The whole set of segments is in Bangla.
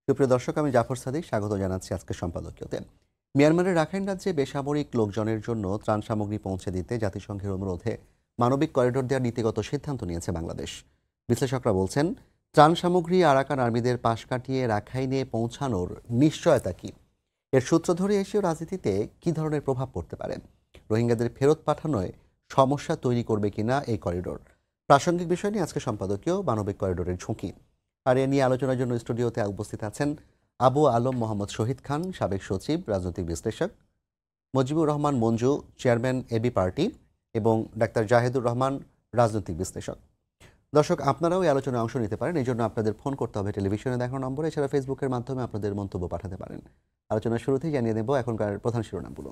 সুপ্রিয় দর্শক, আমি জাফর সাদিক স্বাগত জানাচ্ছি আজকের সম্পাদকীয়তে। মিয়ানমারের রাখাইন রাজ্যে বেসামরিক লোকজনের জন্য ত্রাণ সামগ্রী পৌঁছে দিতে জাতিসংঘের অনুরোধে মানবিক করিডোর দেওয়ার নীতিগত সিদ্ধান্ত নিয়েছে বাংলাদেশ। বিশ্লেষকরা বলছেন, ত্রাণ সামগ্রী আরাকান আর্মিদের পাশ কাটিয়ে রাখাইনে পৌঁছানোর নিশ্চয়তা কি? এর সূত্র ধরে এশীয় রাজনীতিতে কী ধরনের প্রভাব পড়তে পারে? রোহিঙ্গাদের ফেরত পাঠানোয় সমস্যা তৈরি করবে কিনা এই করিডোর? প্রাসঙ্গিক বিষয় নিয়ে আজকে সম্পাদকীয় মানবিক করিডোরের ঝুঁকি। আর এ নিয়ে আলোচনার জন্য স্টুডিওতে উপস্থিত আছেন আবু আলম মোহাম্মদ শহীদ খান, সাবেক সচিব, রাজনৈতিক বিশ্লেষক; Mujibur Rahman Manju, chairman AB party; এবং ডাক্তার জাহেদুর রহমান, রাজনৈতিক বিশ্লেষক। দর্শক, আপনারাও এই আলোচনায় অংশ নিতে পারেন। এই জন্য আপনাদের ফোন করতে হবে টেলিভিশনে দেখানো নম্বরে, এছাড়া ফেসবুকের মাধ্যমে আপনাদের মন্তব্য পাঠাতে পারেন। আলোচনার শুরুতেই জানিয়ে দেব এখনকার প্রধান শিরোনামগুলো।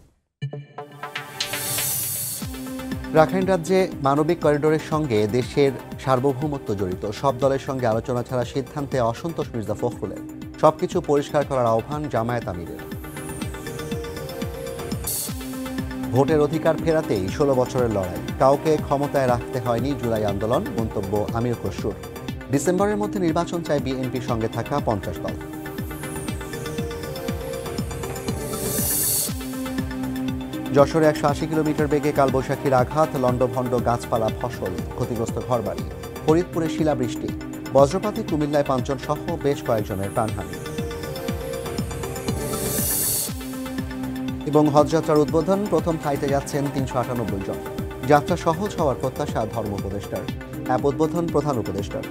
রাখাইন রাজ্যে মানবিক করিডোরের সঙ্গে দেশের সার্বভৌমত্ব জড়িত। সব দলের সঙ্গে আলোচনা ছাড়া সিদ্ধান্তে অসন্তোষ মির্জা ফখরুলের। সবকিছু পরিষ্কার করার আহ্বান জামায়াত আমিরের। ভোটের অধিকার ফেরাতেই 16 বছরের লড়াই, কাউকে ক্ষমতায় রাখতে হয়নি জুলাই আন্দোলন, মন্তব্য আমির খসরুর। ডিসেম্বরের মধ্যে নির্বাচন চায় বিএনপির সঙ্গে থাকা 50 দল। যশোরে 180 কিলোমিটার বেগে কালবৈশাখীর আঘাত, লন্ডভন্ড গাছপালা, ফসল, ক্ষতিগ্রস্ত ঘরবাড়ি। ফরিদপুরে শিলাবৃষ্টি, বজ্রপাতে কুমিল্লায় 5 জন সহ বেশ কয়েকজনের প্রাণহানি। এবং হজযাত্রার উদ্বোধন, প্রথম হাইতে যাচ্ছেন 398 জন। যাত্রা সহজ হওয়ার প্রত্যাশা ধর্ম উপদেষ্টার। অ্যাপ উদ্বোধন প্রধান উপদেষ্টার।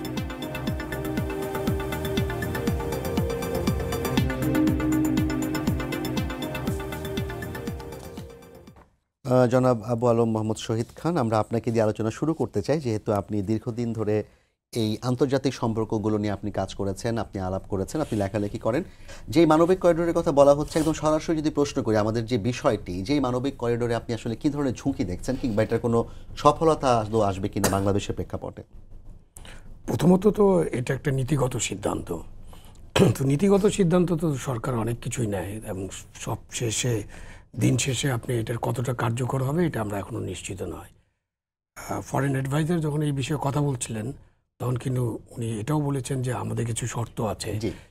জনাব আবু আলম মোহাম্মদ শহীদ খান, আমরা আপনাকে দিয়ে আলোচনা শুরু করতে চাই, যেহেতু আপনি দীর্ঘদিন ধরে এই আন্তর্জাতিক সম্পর্কগুলো নিয়ে আপনি কাজ করেছেন, আপনি আলাপ করেছেন, আপনি লেখালেখি করেন। যেই মানবিক করিডোরের কথা বলা হচ্ছে, একদম সরাসরি যদি প্রশ্ন করি আমাদের যে বিষয়টি, যেই মানবিক করিডোরে আপনি আসলে কী ধরনের ঝুঁকি দেখছেন, কিংবা এটার কোনো সফলতা আসবে কিনা বাংলাদেশের প্রেক্ষাপটে? প্রথমত তো এটা একটা নীতিগত সিদ্ধান্ত। তো নীতিগত সিদ্ধান্ত তো সরকার অনেক কিছুই নেয়, এবং সব শেষে দিন শেষে আপনি এটার কতটা কার্যকর হবে এটা আমরা এখনও নিশ্চিত নয়। ফরেন অ্যাডভাইজার যখন এই বিষয়ে কথা বলছিলেন, তখন কিন্তু উনি এটাও বলেছেন যে আমাদের কিছু শর্ত আছে,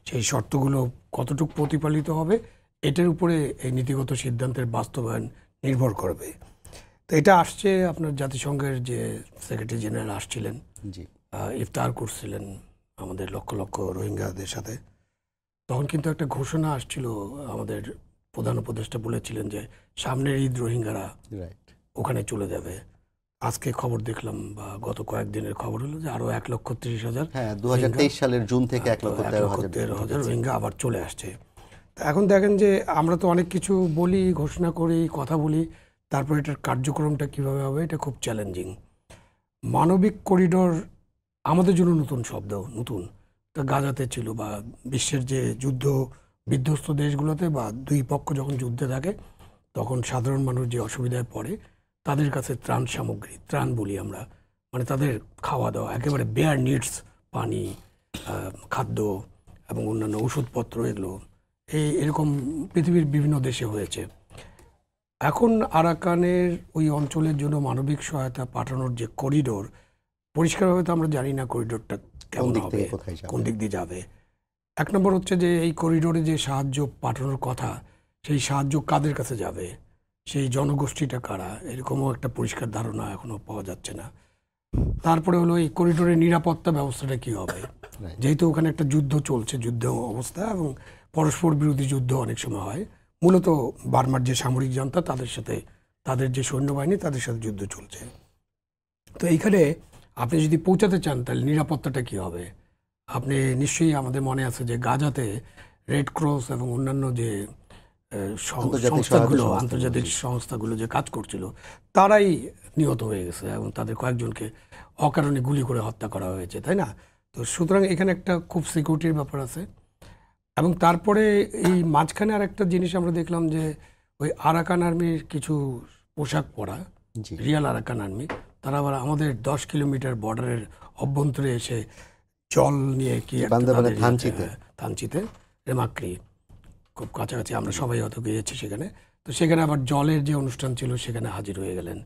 সেই শর্তগুলো কতটুকু প্রতিপালিত হবে এটার উপরে এই নীতিগত সিদ্ধান্তের বাস্তবায়ন নির্ভর করবে। তো এটা আসছে, আপনার জাতিসংঘের যে সেক্রেটারি জেনারেল আসছিলেন, ইফতার করছিলেন আমাদের লক্ষ লক্ষ রোহিঙ্গাদের সাথে। তখন কিন্তু একটা ঘোষণা আসছিল, আমাদের প্রধান উপদেষ্টা বলেছিলেন যে সামনের ঈদ রোহিঙ্গারা ওখানে চলে যাবে। আজকে খবর দেখলাম, বা গত কয়েকদিনের খবর হলো যে আরো 1,30,000, 2023 সালের জুন থেকে 1,13,000 রোহিঙ্গা আবার চলে আসছে। এখন দেখেন যে আমরা তো অনেক কিছু বলি, ঘোষণা করি, কথা বলি, তারপর এটার কার্যক্রমটা কিভাবে হবে এটা খুব চ্যালেঞ্জিং। মানবিক করিডোর আমাদের জন্য নতুন শব্দ, নতুন। তা গাজাতে ছিল, বা বিশ্বের যে যুদ্ধ বিধ্বস্ত দেশগুলোতে, বা দুই পক্ষ যখন যুদ্ধে থাকে তখন সাধারণ মানুষ যে অসুবিধায় পড়ে, তাদের কাছে ত্রাণ সামগ্রী, ত্রাণ বলি আমরা, মানে তাদের খাওয়া দাওয়া, একেবারে বেয়ার নিডস, পানি, খাদ্য এবং অন্যান্য ওষুধপত্র, এগুলো এরকম পৃথিবীর বিভিন্ন দেশে হয়েছে। এখন আরাকানের ওই অঞ্চলের জন্য মানবিক সহায়তা পাঠানোর যে করিডোর, পরিষ্কারভাবে তো আমরা জানি না করিডোরটা কেমন হবে, কোন দিক দিয়ে যাবে। এক নম্বর হচ্ছে যে এই করিডোরে যে সাহায্য পাঠানোর কথা, সেই সাহায্য কাদের কাছে যাবে, সেই জনগোষ্ঠীটা কারা, এরকমও একটা পরিষ্কার ধারণা এখনো পাওয়া যাচ্ছে না। তারপরে হলো এই করিডোরের নিরাপত্তা ব্যবস্থাটা কি হবে, যেহেতু ওখানে একটা যুদ্ধ চলছে, যুদ্ধ অবস্থা, এবং পরস্পর বিরোধী যুদ্ধ অনেক সময় হয়। মূলত বার্মার যে সামরিক জনতা, তাদের সাথে, তাদের যে সৈন্যবাহিনী, তাদের সাথে যুদ্ধ চলছে। তো এইখানে আপনি যদি পৌঁছাতে চান, তাহলে নিরাপত্তাটা কি হবে? আপনি নিশ্চয়ই, আমাদের মনে আছে যে গাজাতে রেড ক্রস এবং অন্যান্য যে সংস্থাগুলো, আন্তর্জাতিক সংস্থাগুলো যে কাজ করছিল, তারাই নিহত হয়ে গেছে, এবং তাদের কয়েকজনকে অকারণে গুলি করে হত্যা করা হয়েছে, তাই না? তো সুতরাং এখানে একটা খুব সিকিউরিটির ব্যাপার আছে। এবং তারপরে এই মাঝখানে আর একটা জিনিস আমরা দেখলাম যে ওই আরাকান আর্মির কিছু পোশাক পরা, রিয়াল আরাকান আর্মি, তারা আবার আমাদের 10 কিলোমিটার বর্ডারের অভ্যন্তরে এসে জল নিয়ে কি থানচিতে, রেমাক্রি, খুব কাছাকাছি, আমরা সবাই হয়তো গিয়েছি সেখানে। তো সেখানে আবার জলের যে অনুষ্ঠান ছিল সেখানে হাজির হয়ে গেলেন।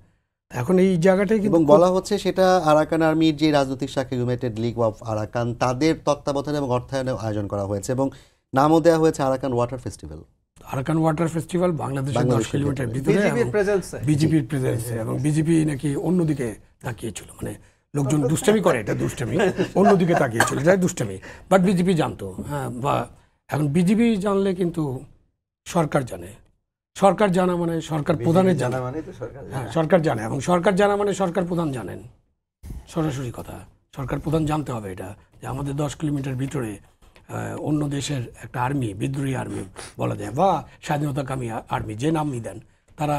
এখন এই জায়গাটাই কিন্তু বলা হচ্ছে সেটা আরাকান আর্মির যে রাজনৈতিক শাখা ইউনাইটেড লিগ অফ আরাকান, তাদের তত্ত্বাবধানে এবং অর্থায়নে আয়োজন করা হয়েছে। এবং নামও দেওয়া হয়েছে Arakan water festival. Arakan water festival বাংলাদেশের 10 বাংলাদেশের কিলোমিটার ভিতরে। ভিতরে বিজেপির প্রেজেন্সে বিজেপির প্রেজেন্সে, এবং বিজেপি নাকি অন্যদিকে তাকিয়েছিল, মানে লোকজন দুষ্টামি করে, এটা দুষ্টামি, অন্যদিকে তাকিয়েছিল, এটা দুষ্টামি, বাট বিজেপি জানতো। হ্যাঁ, বা এখন বিজেপি জানলে কিন্তু সরকার জানে, সরকার জানা মানে সরকার প্রধানের জানা, হ্যাঁ সরকার জানে, এবং সরকার জানা মানে সরকার প্রধান জানেন, সরাসরি কথা। সরকার প্রধান জানতে হবে এটা, যে আমাদের 10 কিলোমিটার ভিতরে অন্য দেশের একটা আর্মি, বিদ্রোহী আর্মি বলা যায়, বা স্বাধীনতাকামী আর্মি, যে নামই দেন, তারা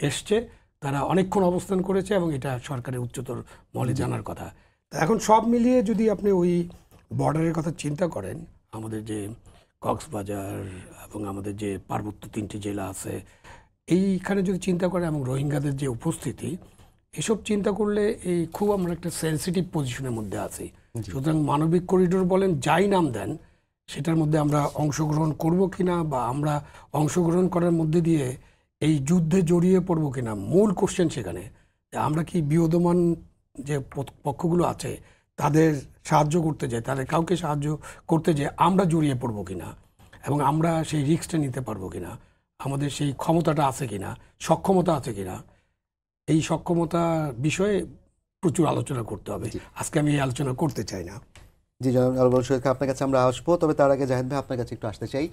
এসছে, তারা অনেকক্ষণ অবস্থান করেছে, এবং এটা সরকারের উচ্চতর মহলে জানার কথা। তা এখন সব মিলিয়ে যদি আপনি ওই বর্ডারের কথা চিন্তা করেন, আমাদের যে কক্সবাজার এবং আমাদের যে পার্বত্য 3টি জেলা আছে, এইখানে যদি চিন্তা করেন, এবং রোহিঙ্গাদের যে উপস্থিতি, এসব চিন্তা করলে এই খুব আমরা একটা সেন্সিটিভ পজিশনের মধ্যে আছি। সুতরাং মানবিক করিডোর বলেন, যাই নাম দেন, সেটার মধ্যে আমরা অংশগ্রহণ করব কিনা, বা আমরা অংশগ্রহণ করার মধ্যে দিয়ে এই যুদ্ধে জড়িয়ে পড়ব কিনা, মূল কোশ্চেন সেখানে। যে আমরা কি বিদ্যমান যে পক্ষগুলো আছে তাদের সাহায্য করতে যাই, তাদের কাউকে সাহায্য করতে যাই আমরা জড়িয়ে পড়ব কিনা, এবং আমরা সেই রিস্কটা নিতে পারবো কিনা, আমাদের সেই ক্ষমতাটা আছে কিনা, সক্ষমতা আছে কিনা। এই সক্ষমতা বিষয়ে প্রচুর আলোচনা করতে হবে। আজকে আমি এই আলোচনা করতে চাই না। জি জনাব আপনার কাছে আমরা আসবো, তবে তার আগে জাহিদ ভাই আপনার কাছে একটু আসতে চাই।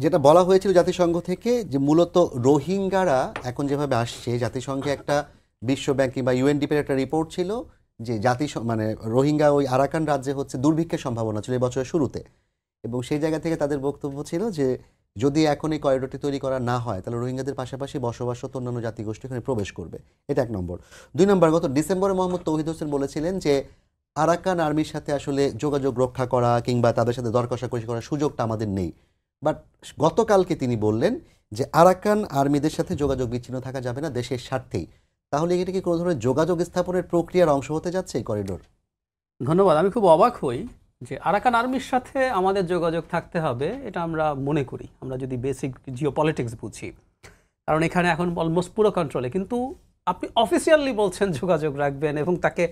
যেটা বলা হয়েছিল জাতিসংঘ থেকে, যে মূলত রোহিঙ্গারা এখন যেভাবে আসছে, জাতিসংঘে একটা বিশ্ব ব্যাংক কিংবা ইউএনডিপির একটা রিপোর্ট ছিল যে মানে রোহিঙ্গা ওই আরাকান রাজ্যে হচ্ছে দুর্ভিক্ষের সম্ভাবনা ছিল এই বছরের শুরুতে, এবং সেই জায়গা থেকে তাদের বক্তব্য ছিল যে যদি এখন এই করিডোরটি তৈরি করা না হয়, তাহলে রোহিঙ্গাদের পাশাপাশি বসবাসরত অন্যান্য জাতিগোষ্ঠী এখানে প্রবেশ করবে। এটা 1 নম্বর। 2 নম্বর, গত ডিসেম্বরে মোহাম্মদ তৌহিদ হোসেন বলেছিলেন যে আরাকান আর্মির সাথে আসলে যোগাযোগ রক্ষা করা কিংবা তাদের সাথে দর কষাকষি করার সুযোগটা আমাদের নেই। বাট গতকালকে তিনি বললেন যে আরাকান আর্মিদের সাথে যোগাযোগ বিচ্ছিন্ন থাকা যাবে না দেশের স্বার্থেই। তাহলে এটা কি কোনো ধরনের যোগাযোগ স্থাপনের প্রক্রিয়ার অংশ হতে যাচ্ছে এই করিডোর? ধন্যবাদ। আমি খুব অবাক হই যে আরাকান আর্মির সাথে আমাদের যোগাযোগ থাকতে হবে, এটা আমরা মনে করি, আমরা যদি বেসিক জিওপলিটিক্স বুঝি, কারণ এখানে এখন অলমোস্ট পুরো কন্ট্রোলে। কিন্তু আপনি অফিসিয়ালি বলছেন যোগাযোগ রাখবেন, এবং তাকে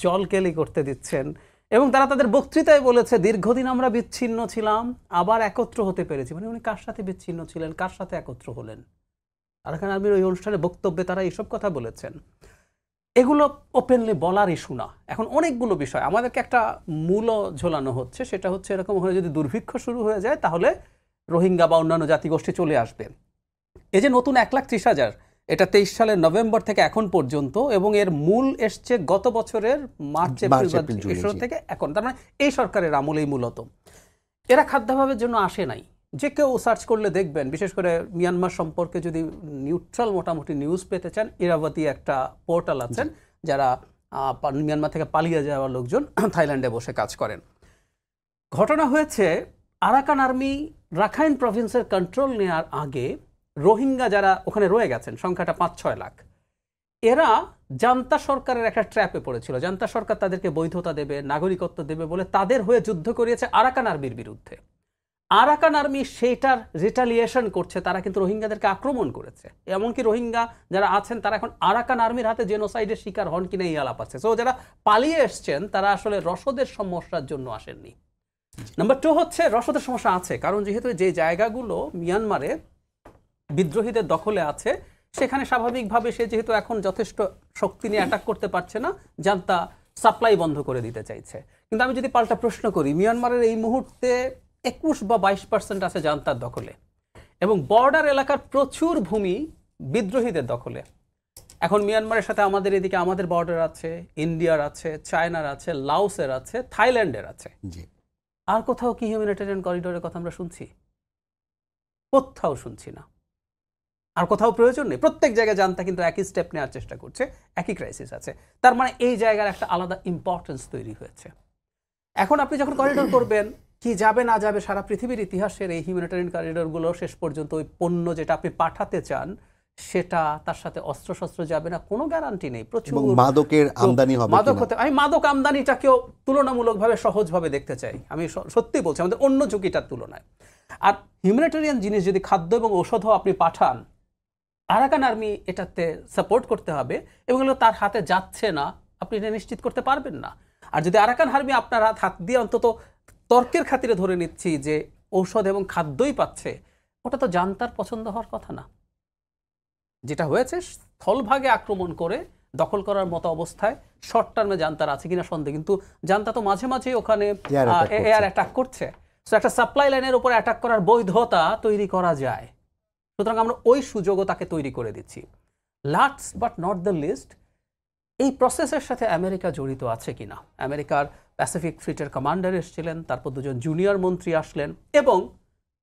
জলকেলি করতে দিচ্ছেন, এবং তারা তাদের বক্তৃতায় বলেছে দীর্ঘদিন আমরা বিচ্ছিন্ন ছিলাম, আবার একত্র হতে পেরেছি। মানে উনি কার সাথে বিচ্ছিন্ন ছিলেন, কার সাথে একত্র হলেন? আরাকান আর্মির ওই অনুষ্ঠানে বক্তব্যে তারা এইসব কথা বলেছেন। এগুলো ওপেনলি বলার ইস্যু না। এখন অনেকগুলো বিষয় আমাদেরকে একটা মূল ঝোলানো হচ্ছে, সেটা হচ্ছে এরকম হয়ে যদি দুর্ভিক্ষ শুরু হয়ে যায়, তাহলে রোহিঙ্গা বা অন্যান্য জাতিগোষ্ঠী চলে আসবে। এই যে নতুন 1,30,000, এটা 23 সালের নভেম্বর থেকে এখন পর্যন্ত, এবং এর মূল এসছে গত বছরের মার্চ এপ্রিল থেকে এখন, তার মানে এই সরকারের আমলেই মূলত। এরা খাদ্যাভাবের জন্য আসে নাই। যে কেউ সার্চ করলে দেখবেন, বিশেষ করে মিয়ানমার সম্পর্কে যদি নিউট্রাল মোটামুটি নিউজ পেতে চান, ইরাবতী একটা পোর্টাল আছেন, যারা মিয়ানমার থেকে পালিয়ে যাওয়া লোকজন থাইল্যান্ডে বসে কাজ করেন। ঘটনা হয়েছে, আরাকান আর্মি রাখাইন প্রভিন্সের কন্ট্রোল নেওয়ার আগে রোহিঙ্গা যারা ওখানে রয়ে গেছেন, সংখ্যাটা 5-6 লাখ, এরা জান্তা সরকারের একটা ট্র্যাপে পড়েছিল। জান্তা সরকার তাদেরকে বৈধতা দেবে, নাগরিকত্ব দেবে বলে তাদের হয়ে যুদ্ধ করিয়েছে আরাকান আর্মির বিরুদ্ধে। আরাকান আর্মি সেইটার রিটালিয়েশন করছে, তারা কিন্তু রোহিঙ্গাদেরকে আক্রমণ করেছে। এমনকি রোহিঙ্গা যারা আছেন তারা এখন আরাকান আর্মির হাতে জেনোসাইডের শিকার হন কিনা এই আলাপ আছে। সো যারা পালিয়ে এসছেন তারা আসলে রসদের সমস্যার জন্য আসেননি। নাম্বার 2 হচ্ছে রসদের সমস্যা আছে, কারণ যেহেতু যে জায়গাগুলো মিয়ানমারে বিদ্রোহীদের দখলে আছে, সেখানে স্বাভাবিকভাবে সে যেহেতু এখন যথেষ্ট শক্তি নিয়ে অ্যাটাক করতে পারছে না, জান্তা সাপ্লাই বন্ধ করে দিতে চাইছে। কিন্তু আমি যদি পাল্টা প্রশ্ন করি, মিয়ানমারের এই মুহূর্তে 21 বা 22% আছে জান্তার দখলে, এবং বর্ডার এলাকার প্রচুর ভূমি বিদ্রোহীদের দখলে। এখন মিয়ানমারের সাথে আমাদের এদিকে আমাদের বর্ডার আছে, ইন্ডিয়ার আছে, চায়নার আছে, লাওসের আছে, থাইল্যান্ডের আছে। আর কোথাও কি হিউম্যানিটেরিয়ান করিডোরের কথা আমরা শুনছি? কোথাও শুনছি না। আর কোথাও প্রয়োজন নেই। প্রত্যেক জায়গায় জান্তা কিন্তু একই স্টেপ নেওয়ার চেষ্টা করছে, একই ক্রাইসিস আছে। তার মানে এই জায়গার একটা আলাদা ইম্পর্টেন্স তৈরি হয়েছে। এখন আপনি যখন করিডোর করবেন, কি যাবে না যাবে, সারা পৃথিবীর ইতিহাসের এই হিউম্যানিটেরিয়ান করিডোরগুলো শেষ পর্যন্ত ওই পণ্য যেটা আপনি পাঠাতে চান, সেটা তার সাথে অস্ত্রশস্ত্র যাবে না, কোনো গ্যারান্টি নেই। প্রচুর মাদকের আমদানি হবে, মাদক হতে, আমি মাদক আমদানিটাকেও তুলনামূলকভাবে সহজভাবে দেখতে চাই। আমি সত্যি বলছি, আমাদের অন্য ঝুঁকিটার তুলনায়। আর হিউম্যানিটেরিয়ান জিনিস যদি খাদ্য এবং ঔষধও আপনি পাঠান, আরাকান আর্মি এটাতে সাপোর্ট করতে হবে, এবং এগুলো তার হাতে যাচ্ছে না, আপনি এটা নিশ্চিত করতে পারবেন না। আর যদি আরাকান আর্মি আপনার হাত দিয়ে, অন্তত তর্কের খাতিরে ধরে নিচ্ছি যে ঔষধ এবং খাদ্যই পাচ্ছে, ওটা তো জান্তার পছন্দ হওয়ার কথা না। যেটা হয়েছে স্থলভাগে আক্রমণ করে দখল করার মতো অবস্থায় শর্ট টার্মে জান্তার আছে কিনা সন্দেহ, কিন্তু জান্তা তো মাঝে মাঝে ওখানে এয়ার অ্যাটাক করছে। সো একটা সাপ্লাই লাইনের উপরে অ্যাটাক করার বৈধতা তৈরি করা যায়, সুতরাং আমরা ওই সুযোগও তাকে তৈরি করে দিচ্ছি। Last but not the least, এই প্রসেসের সাথে আমেরিকা জড়িত আছে কিনা। আমেরিকার প্যাসিফিক ফ্লিটের কমান্ডার এসেছিলেন, তারপর দুজন জুনিয়র মন্ত্রী আসলেন, এবং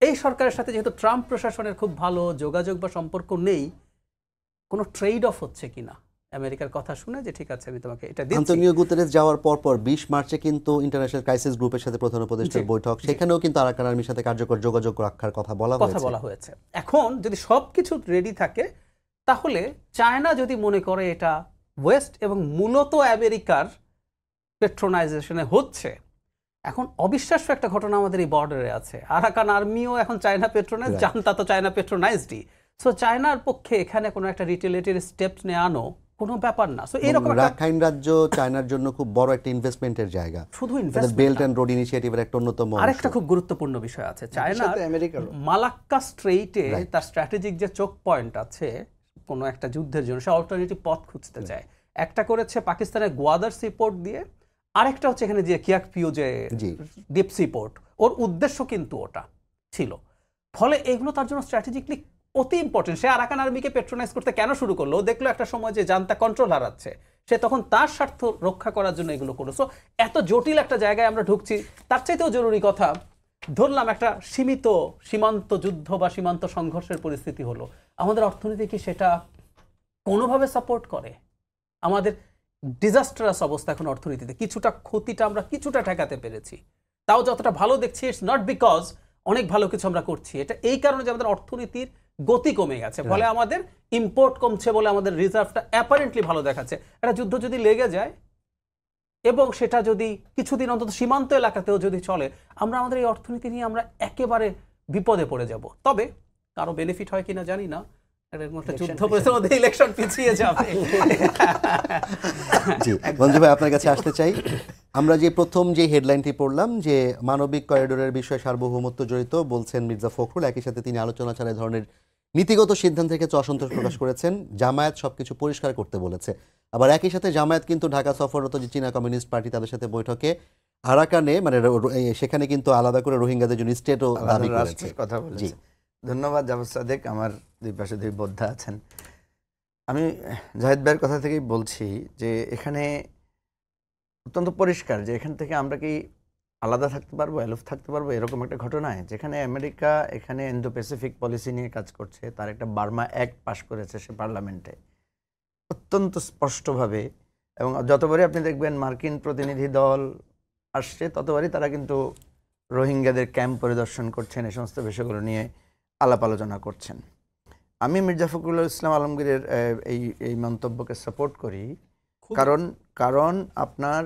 এই সরকারের সাথে যেহেতু ট্রাম্প প্রশাসনের খুব ভালো যোগাযোগ বা সম্পর্ক নেই, কোনো ট্রেড অফ হচ্ছে কিনা আমেরিকার কথা শুনে যে ঠিক আছে আমি তোমাকে এটা দিচ্ছি। আন্তোনিও গুতেরেস যাওয়ার পর 20 মার্চে কিন্তু ইন্টারন্যাশনাল ক্রাইসিস গ্রুপের সাথে প্রধান উপদেষ্টার বৈঠক, সেখানেও কিন্তু আরাকান আর্মির সাথে কার্যকর যোগাযোগ রাখার কথা বলা হয়েছে। এখন যদি সবকিছু রেডি থাকে, তাহলে চায়না যদি মনে করে এটা ওয়েস্ট এবং মূলত আমেরিকার পেট্রোনাইজেশনে হচ্ছে, এখন অবিশ্বাস্য একটা ঘটনা আমাদের এই বর্ডারে আছে। আরাকান আর্মিও এখন চায়না পেট্রোনাইজ, জান্তা তো চায়না পেট্রোনাইজডই। সো চায়নার পক্ষে এখানে কোনো একটা রিটেলিয়েটরি স্টেপস নেওয়ানো কোনো ব্যাপার না। সো এরকম রাখাইন রাজ্য চায়নার জন্য খুব বড় একটা ইনভেস্টমেন্টের জায়গা, শুধু বেল্ট এন্ড রোড ইনিশিয়েটিভের একটা অন্যতম। আরেকটা খুব গুরুত্বপূর্ণ বিষয় আছে, চায়না মালাক্কা স্ট্রেইটে তার স্ট্র্যাটেজিক যে চোক পয়েন্ট আছে কোনো একটা যুদ্ধের জন্য, সে অল্টারনেটিভ পথ খুঁজতে চায়। একটা করেছে পাকিস্তানের গোয়াদার সি পোর্ট দিয়ে, আরেকটা হচ্ছে এখানে যে কিয়াকপিও যে ডিপ সি পোর্ট, ওর উদ্দেশ্য কিন্তু ওটা ছিল। ফলে এগুলো তার জন্য স্ট্র্যাটেজিকলি অতি ইম্পর্টেন্ট। সে আরাকান আর্মিকে পেট্রোনাইজ করতে কেন শুরু করলো? দেখলো একটা সময় যে জান্তা কন্ট্রোল হারাচ্ছে, সে তখন তার স্বার্থ রক্ষা করার জন্য এগুলো করলো। সো এত জটিল একটা জায়গায় আমরা ঢুকছি। তার চাইতেও জরুরি কথা, ধরলাম একটা সীমিত সীমান্ত যুদ্ধ বা সীমান্ত সংঘর্ষের পরিস্থিতি হলো, আমাদের অর্থনীতি কি সেটা কোনোভাবে সাপোর্ট করে? আমাদের ডিজাস্টারাস অবস্থা এখন অর্থনীতিতে, কিছুটা ক্ষতিটা আমরা কিছুটা ঠেকাতে পেরেছি, তাও যতটা ভালো দেখছি ইটস নট বিকজ অনেক ভালো কিছু আমরা করছি, এটা এই কারণে যে আমাদের অর্থনীতির গতি কমে গেছে, ফলে আমাদের ইম্পোর্ট কমছে বলে আমাদের রিজার্ভটা অ্যাপারেন্টলি ভালো দেখাচ্ছে। একটা যুদ্ধ যদি লেগে যায় এবং সেটা যদি কিছুদিন অন্তত সীমান্ত এলাকাতেও যদি চলে, আমরা আমাদের এই অর্থনীতি নিয়ে আমরা একেবারে বিপদে পড়ে যাব। তবে কারো বেনিফিট হয় কিনা জানি না, যুদ্ধ পরিস্থিতির মধ্যে ইলেকশন পিছিয়ে যাবে। জি মঞ্জু ভাই, আপনার কাছে আসতে চাই। আমরা যে প্রথম যে হেডলাইনটি পড়লাম যে মানবিক করিডোরের বিষয়ে সার্বভৌমত্ব জড়িত বলছেন মির্জা ফখরুল, একই সাথে তিনি আলোচনা ছাড়া এই ধরনের নীতিগত সিদ্ধান্তের ক্ষেত্রে অসন্তোষ প্রকাশ করেছেন। জামায়াত সবকিছু পরিষ্কার করতে বলেছে। আবার একই সাথে জামায়াত কিন্তু ঢাকা সফররত যে চীনা কমিউনিস্ট পার্টি তাদের সাথে বৈঠকে আরাকানে মানে সেখানে কিন্তু আলাদা করে রোহিঙ্গাদের জন্য স্টেটও দাবি করেছে। কথা বলেছে। ধন্যবাদ জাভেদ সাদেক, আমার দুই পাশে দুই বোদ্ধা আছেন। আমি জাহিদ ভাইয়ের কথা থেকেই বলছি যে এখানে অত্যন্ত পরিষ্কার যে এখান থেকে আমরা কি আলাদা থাকতে পারবো, এলফ থাকতে পারবো, এরকম একটা ঘটনায় যেখানে আমেরিকা এখানে ইন্দো প্যাসিফিক পলিসি নিয়ে কাজ করছে, তার একটা বার্মা অ্যাক্ট পাস করেছে সে পার্লামেন্টে অত্যন্ত স্পষ্টভাবে, এবং যতবারই আপনি দেখবেন মার্কিন প্রতিনিধি দল আসছে ততবারই তারা কিন্তু রোহিঙ্গাদের ক্যাম্প পরিদর্শন করছেন, এই সমস্ত বিষয়গুলো নিয়ে আলাপ আলোচনা করছেন। আমি মির্জা ফখরুল ইসলাম আলমগীরের এই মন্তব্যকে সাপোর্ট করি, কারণ আপনার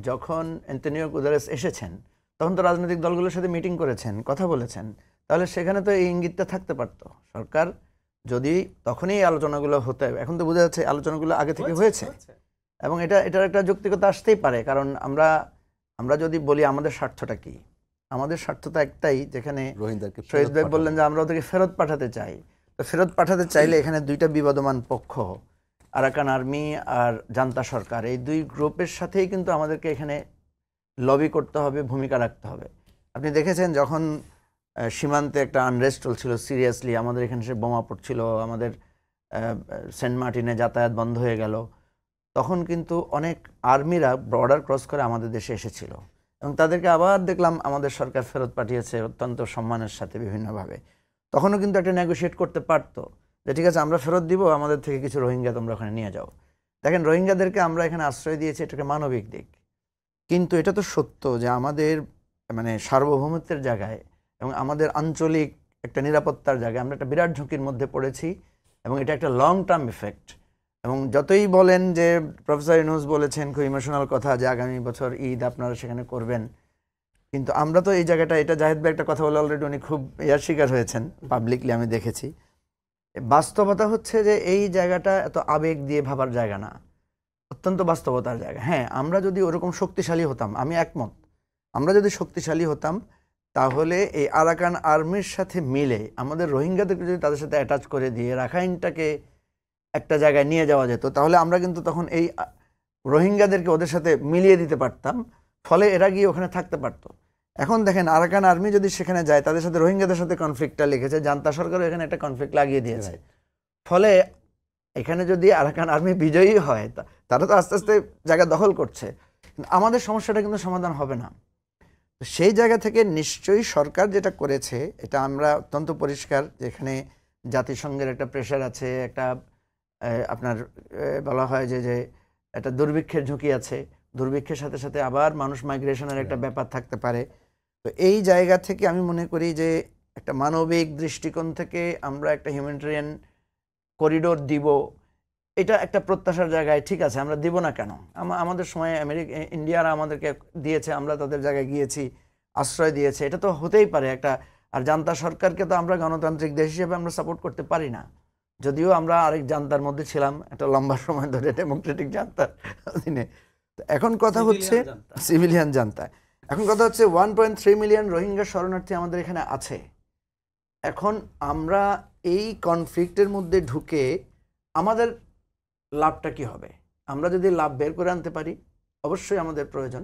যখন অ্যান্টনিও গুতেরেস এসেছেন তখন তো রাজনৈতিক দলগুলোর সাথে মিটিং করেছেন, কথা বলেছেন, তাহলে সেখানে তো এই ইঙ্গিতটা থাকতে পারতো। সরকার যদি তখনই এই আলোচনাগুলো হতে, এখন তো বোঝা যাচ্ছে আলোচনাগুলো আগে থেকে হয়েছে, এবং এটার একটা যৌক্তিকতা আসতেই পারে। কারণ আমরা যদি বলি আমাদের স্বার্থটা কি, আমাদের স্বার্থটা একটাই, যেখানে শহীদ ভাই বললেন যে আমরা ওদেরকে ফেরত পাঠাতে চাই। তো ফেরত পাঠাতে চাইলে এখানে দুইটা বিবাদমান পক্ষ, আরাকান আর্মি আর জান্তা সরকার, এই দুই গ্রুপের সাথেই কিন্তু আমাদেরকে এখানে লবি করতে হবে, ভূমিকা রাখতে হবে। আপনি দেখেছেন যখন সীমান্তে একটা আনরেস্ট চলছিল সিরিয়াসলি, আমাদের এখানে সে বোমা পড়ছিল, আমাদের সেন্ট মার্টিনে যাতায়াত বন্ধ হয়ে গেল, তখন কিন্তু অনেক আর্মিরা বর্ডার ক্রস করে আমাদের দেশে এসেছিল, এবং তাদেরকে আবার দেখলাম আমাদের সরকার ফেরত পাঠিয়েছে অত্যন্ত সম্মানের সাথে বিভিন্নভাবে। তখনও কিন্তু একটা নেগোশিয়েট করতে পারতো যে ঠিক আছে আমরা ফেরত দিব, আমাদের থেকে কিছু রোহিঙ্গা তোমরা ওখানে নিয়ে যাও। দেখেন রোহিঙ্গাদেরকে আমরা এখানে আশ্রয় দিয়েছি, এটাকে মানবিক দিক, কিন্তু এটা তো সত্য যে আমাদের মানে সার্বভৌমত্বের জায়গায় এবং আমাদের আঞ্চলিক একটা নিরাপত্তার জায়গায় আমরা একটা বিরাট ঝুঁকির মধ্যে পড়েছি, এবং এটা একটা লং টার্ম ইফেক্ট। এবং যতই বলেন যে প্রফেসর ইউনূস বলেছেন খুব ইমোশনাল কথা যে আগামী বছর ঈদ আপনারা সেখানে করবেন, কিন্তু আমরা তো এই জায়গাটা, এটা জাহিদ ভাই একটা কথা বলে অলরেডি উনি খুব শিকার হয়েছেন পাবলিকলি, আমি দেখেছি। বাস্তবতা হচ্ছে যে এই জায়গাটা এত আবেগ দিয়ে ভাবার জায়গা না, অত্যন্ত বাস্তবতার জায়গা। হ্যাঁ, আমরা যদি ওরকম শক্তিশালী হতাম, আমি একমত, আমরা যদি শক্তিশালী হতাম তাহলে এই আরাকান আর্মির সাথে মিলে আমাদের রোহিঙ্গাদেরকে যদি তাদের সাথে অ্যাটাচ করে দিয়ে রাখাইনটাকে একটা জায়গায় নিয়ে যাওয়া যেত, তাহলে আমরা কিন্তু তখন এই রোহিঙ্গাদেরকে ওদের সাথে মিলিয়ে দিতে পারতাম, ফলে এরা গিয়ে ওখানে থাকতে পারতো। এখন দেখেন আরাকান আর্মি যদি সেখানে যায়, তাদের সাথে রোহিঙ্গাদের সাথে কনফ্লিক্টটা লেগেছে, জান্তা সরকারও এখানে একটা কনফ্লিক্ট লাগিয়ে দিয়েছে। ফলে এখানে যদি আরাকান আর্মি বিজয়ী হয়, তারা তো আস্তে আস্তে জায়গা দখল করছে, আমাদের সমস্যাটা কিন্তু সমাধান হবে না। তো সেই জায়গা থেকে নিশ্চয়ই সরকার যেটা করেছে এটা আমরা অত্যন্ত পরিষ্কার, যেখানে জাতিসংঘের একটা প্রেশার আছে, একটা আপনার বলা হয় যে একটা দুর্ভিক্ষের ঝুঁকি আছে, দুর্ভিক্ষের সাথে সাথে আবার মানুষ মাইগ্রেশনের একটা ব্যাপার থাকতে পারে। তো এই জায়গা থেকে আমি মনে করি যে একটা মানবিক দৃষ্টিকোণ থেকে আমরা একটা হিউম্যানিটেরিয়ান করিডোর দিব, এটা একটা প্রত্যাশার জায়গায় ঠিক আছে, আমরা দিব না কেন? আমাদের সময় ইন্ডিয়ারা আমাদেরকে দিয়েছে, আমরা তাদের জায়গায় গিয়েছি, আশ্রয় দিয়েছে, এটা তো হতেই পারে একটা। আর জান্তা সরকারকে তো আমরা গণতান্ত্রিক দেশ হিসেবে আমরা সাপোর্ট করতে পারি না, যদিও আমরা আরেক জান্তার মধ্যে ছিলাম একটা লম্বা সময় ধরে, ডেমোক্রেটিক জান্তার অধীনে। তো এখন কথা হচ্ছে সিভিলিয়ান জান্তা, এখন কথা হচ্ছে 1.3 মিলিয়ন রোহিঙ্গা শরণার্থী আমাদের এখানে আছে। এখন আমরা এই কনফ্লিক্টের মধ্যে ঢুকে আমাদের লাভটা কি হবে? আমরা যদি লাভ বের করে আনতে পারি, অবশ্যই আমাদের প্রয়োজন।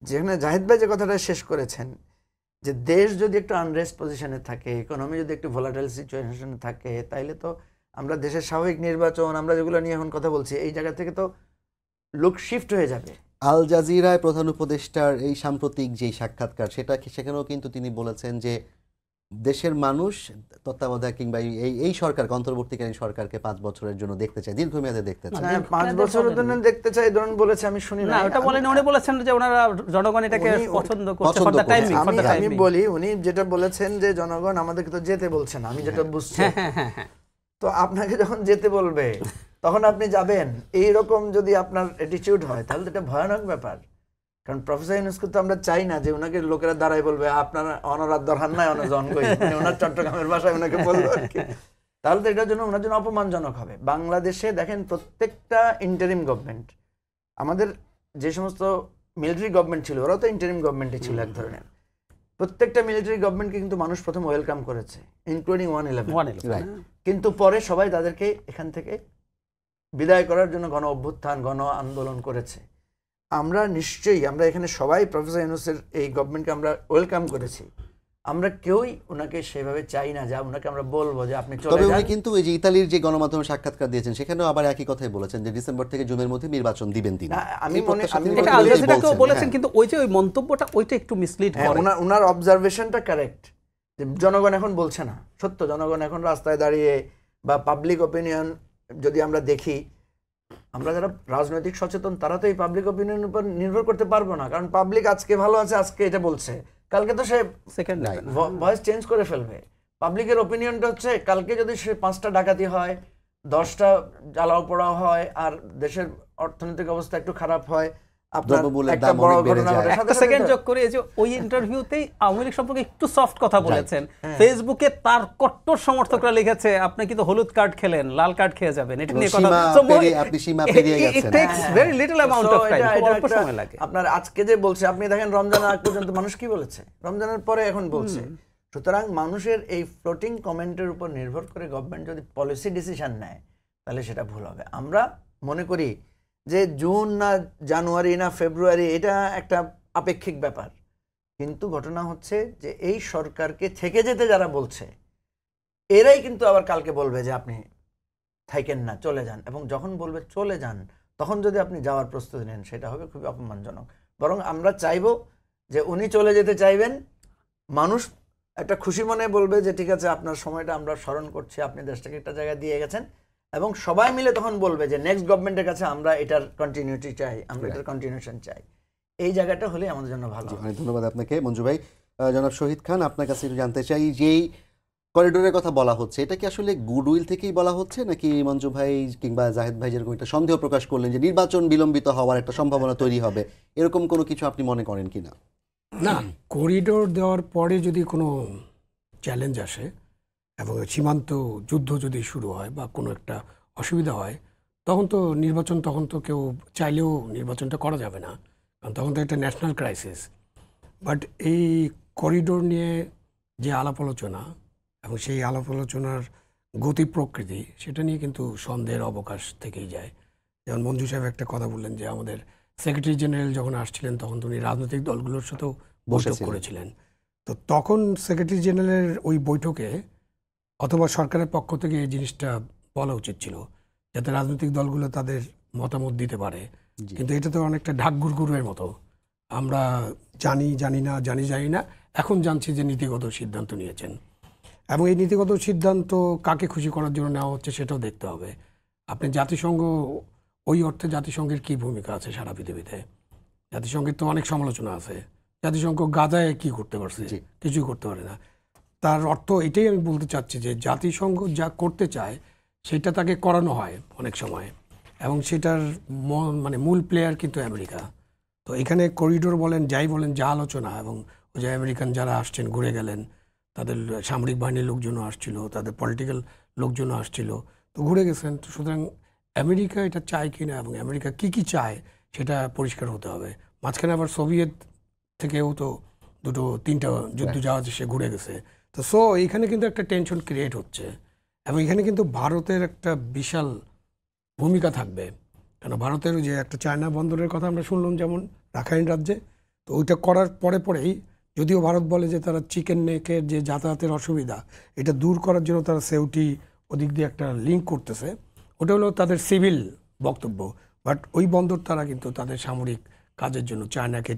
যেখানে জাহিদ ভাই যে কথাটা শেষ করেছেন, যে দেশ যদি একটু আনরেস্ট পজিশনে থাকে, ইকোনমি যদি একটু ভোলাটাইল সিচুয়েশনে থাকে, তাইলে তো আমরা দেশের স্বাভাবিক নির্বাচন, আমরা যেগুলো নিয়ে এখন কথা বলছি, এই জায়গা থেকে তো লুক শিফট হয়ে যাবে। আল জাজিরায় প্রধান উপদেষ্টার এই সাম্প্রতিক যেই সাক্ষাৎকার, সেখানেও কিন্তু তিনি বলেছেন যে দেশের মানুষ তত্ত্বাবধায়ক কিংবা এই সরকারকে, অন্তর্বর্তীকালীন সরকারকে 5 বছরের জন্য দেখতে চায়, দীর্ঘমেয়াদে দেখতে চায়। 5 বছরের জন্য দেখতে চাই ধরুন বলেছে, আমি শুনি না, ওটা বলেন। উনি বলেছেন যে ওনারা জনগণ এটাকে পছন্দ করছে ফর দ্য টাইমিং। আমি বলি, উনি যেটা বলেছেন যে জনগণ আমাদেরকে তো যেতে বলছে না, আমি যেটা বুঝছি। তো আপনাকে যখন যেতে বলবে তখন আপনি যাবেন, এইরকম যদি আপনার অ্যাটিটিউড হয়, তাহলে তো এটা ভয়ানক ব্যাপার। কারণ প্রফেসর ইউনূসকে তো আমরা চাই না যে ওনাকে লোকেরা দাঁড়ায় বলবে আপনার অনরাত দরহান নাই অনজন কই, মানে ওনার চট্টগ্রামের ভাষায় ওনাকে বললো আর কি। তাহলে তো এটার জন্য ওনার জন্য অপমানজনক হবে। বাংলাদেশে দেখেন প্রত্যেকটা ইন্টারিম গভর্নমেন্ট, আমাদের যে সমস্ত মিলিটারি গভর্নমেন্ট ছিল, ওরাও তো ইন্টারিম গভর্নমেন্টই ছিল এক ধরনের। প্রত্যেকটা মিলিটারি গভর্নমেন্টকে কিন্তু মানুষ প্রথম ওয়েলকাম করেছে, ইনক্লুডিং 111, কিন্তু পরে সবাই তাদেরকে এখান থেকে বিদায় করার জন্য গণ অভ্যুত্থান, গণ আন্দোলন করেছে। আমরা নিশ্চয়ই, আমরা এখানে সবাই প্রফেসর ইউনূসের এই গভর্নমেন্টকে আমরা ওয়েলকাম করেছি, আমরা কেউই ওনাকে সেভাবে চাই না যা ওনাকে আমরা বলবো যে আপনি চলে যান। কিন্তু এই যে ইতালির যে গণমাধ্যমে সাক্ষাৎকার দিয়েছেন, সেখানেও আবার একই কথাই বলেছেন যে ডিসেম্বর থেকে জুনের মধ্যে নির্বাচন দিবেন তিনি। এটা আল জাজিরাকেও বলেছেন, কিন্তু ওই যে ওই মন্তব্যটা ওইটা একটু মিসলিড করে। ওনার অবজারভেশনটা কারেক্ট, যে জনগণ এখন বলছে না, সত্য জনগণ এখন রাস্তায় দাঁড়িয়ে বা পাবলিক অপিনিয়ন যদি আমরা দেখি, আমরা যারা রাজনৈতিক সচেতন তারা তো এই পাবলিক অপিনিয়নের উপর নির্ভর করতে পারবো না, কারণ পাবলিক আজকে ভালো আছে, আজকে এটা বলছে, কালকে তো সে সেকেন্ড ভয়েস চেঞ্জ করে ফেলবে। পাবলিকের অপিনিয়নটা হচ্ছে কালকে যদি সে 5টা ডাকাতি হয়, 10টা জ্বালাও পোড়াও হয়, আর দেশের অর্থনৈতিক অবস্থা একটু খারাপ হয়, ফেসবুকে তার কট্টর সমর্থকরা লিখেছে আপনি কিন্তু হলুদ কার্ড খেলেন, লাল কার্ড খেয়ে যাবেন, এটা নিয়ে কথা। আপনার আজকে যে বলছে, আপনি দেখেন রমজানের আগ পর্যন্ত মানুষ কি বলেছে, রমজানের পরে এখন বলছে। সুতরাং মানুষের এই ফ্লোটিং কমেন্টের উপর নির্ভর করে গভর্নমেন্ট যদি পলিসি ডিসিশন নেয়, তাহলে সেটা ভুল হবে। আমরা মনে করি যে জুন না জানুয়ারি না ফেব্রুয়ারি, এটা একটা আপেক্ষিক ব্যাপার, কিন্তু ঘটনা হচ্ছে যে এই সরকারকে থেকে যেতে যারা বলছে, এরাই কিন্তু আবার কালকে বলবে যে আপনি থাকেন না, চলে যান, এবং যখন বলবে চলে যান, তখন যদি আপনি যাওয়ার প্রস্তুতি নেন, সেটা হবে খুবই অপমানজনক। বরং আমরা চাইবো যে উনি চলে যেতে চাইবেন, মানুষ একটা খুশি মনে বলবে যে ঠিক আছে আপনার সময়টা আমরা স্মরণ করছি, আপনি দেশটাকে একটা জায়গায় দিয়ে গেছেন, এবং সবাই মিলে তখন বলবে যে নেক্সট গভর্নমেন্টের কাছে আমরা এটার কন্টিনিউটি চাই, আমরা এটার কন্টিনিউশন চাই। এই জায়গাটা হলে আমাদের জন্য ভালো। অনেক ধন্যবাদ আপনাকে মঞ্জু ভাই। জনাব শহীদ খান, আপনার কাছে একটু জানতে চাই, যেই করিডোরের কথা বলা হচ্ছে, এটা কি আসলে গুডউইল থেকেই বলা হচ্ছে, নাকি মঞ্জু ভাই কিংবা জাহেদ ভাই যেরকম একটা সন্দেহ প্রকাশ করলেন যে নির্বাচন বিলম্বিত হওয়ার একটা সম্ভাবনা তৈরি হবে, এরকম কোনো কিছু আপনি মনে করেন কিনা? না, করিডোর দেওয়ার পরে যদি কোনো চ্যালেঞ্জ আসে এবং সীমান্ত যুদ্ধ যদি শুরু হয় বা কোনো একটা অসুবিধা হয়, তখন তো কেউ চাইলেও নির্বাচনটা করা যাবে না, কারণ তখন তো একটা ন্যাশনাল ক্রাইসিস। বাট এই করিডোর নিয়ে যে আলাপ আলোচনা এবং সেই আলাপ আলোচনার গতি প্রকৃতি সেটা নিয়ে কিন্তু সন্দেহের অবকাশ থেকেই যায়। যেমন মঞ্জু সাহেব একটা কথা বললেন যে আমাদের সেক্রেটারি জেনারেল যখন আসছিলেন তখন তিনি রাজনৈতিক দলগুলোর সাথেও বৈঠক বসেছিলেন। করেছিলেন। তো তখন সেক্রেটারি জেনারেলের ওই বৈঠকে অথবা সরকারের পক্ষ থেকে এই জিনিসটা বলা উচিত ছিল যাতে রাজনৈতিক দলগুলো তাদের মতামত দিতে পারে। জি। কিন্তু এটা তো অনেকটা ঢাক গুড়গুড়ের মতো, আমরা জানি না, এখন জানছি যে নীতিগত সিদ্ধান্ত নিয়েছেন এবং এই নীতিগত সিদ্ধান্ত কাকে খুশি করার জন্য নেওয়া হচ্ছে সেটাও দেখতে হবে। আপনি জাতিসংঘ, ওই অর্থে জাতিসংঘের কি ভূমিকা আছে সারা পৃথিবীতে? জাতিসংঘের তো অনেক সমালোচনা আছে। জাতিসংঘ গাজায় কি করতে পারছে? জি। কিছুই করতে পারে না। তার অর্থ এটাই আমি বলতে চাচ্ছি যে জাতিসংঘ যা করতে চায় সেটা তাকে করানো হয় অনেক সময়, এবং সেটার মানে মূল প্লেয়ার কিন্তু আমেরিকা। তো এখানে করিডোর বলেন, যাই বলেন, যা আলোচনা, এবং ওই যে আমেরিকান যারা আসছেন ঘুরে গেলেন, তাদের সামরিক বাহিনীর লোকজনও আসছিল, তাদের পলিটিক্যাল লোকজনও আসছিল, তো ঘুরে গেছেন। তো সুতরাং আমেরিকা এটা চায় কিনা এবং আমেরিকা কি চায় সেটা পরিষ্কার হতে হবে। মাঝখানে আবার সোভিয়েত থেকেও তো দুটো তিনটা যুদ্ধ জাহাজ এসে ঘুরে গেছে। তো এখানে কিন্তু একটা টেনশন ক্রিয়েট হচ্ছে এবং এখানে কিন্তু ভারতের একটা বিশাল ভূমিকা থাকবে। কেন ভারতের যে একটা চায়না বন্দরের কথা আমরা শুনলাম যেমন রাখাইন রাজ্যে, তো ওইটা করার পরেই যদিও ভারত বলে যে তারা চিকেন নেকের যে যাতায়াতের অসুবিধা এটা দূর করার জন্য তারা সেউটি ওদিক দিয়ে একটা লিঙ্ক করতেছে, ওটা হলো তাদের সিভিল বক্তব্য। বাট ওই বন্দর তারা কিন্তু তাদের সামরিক কাজের জন্য চায়নাকে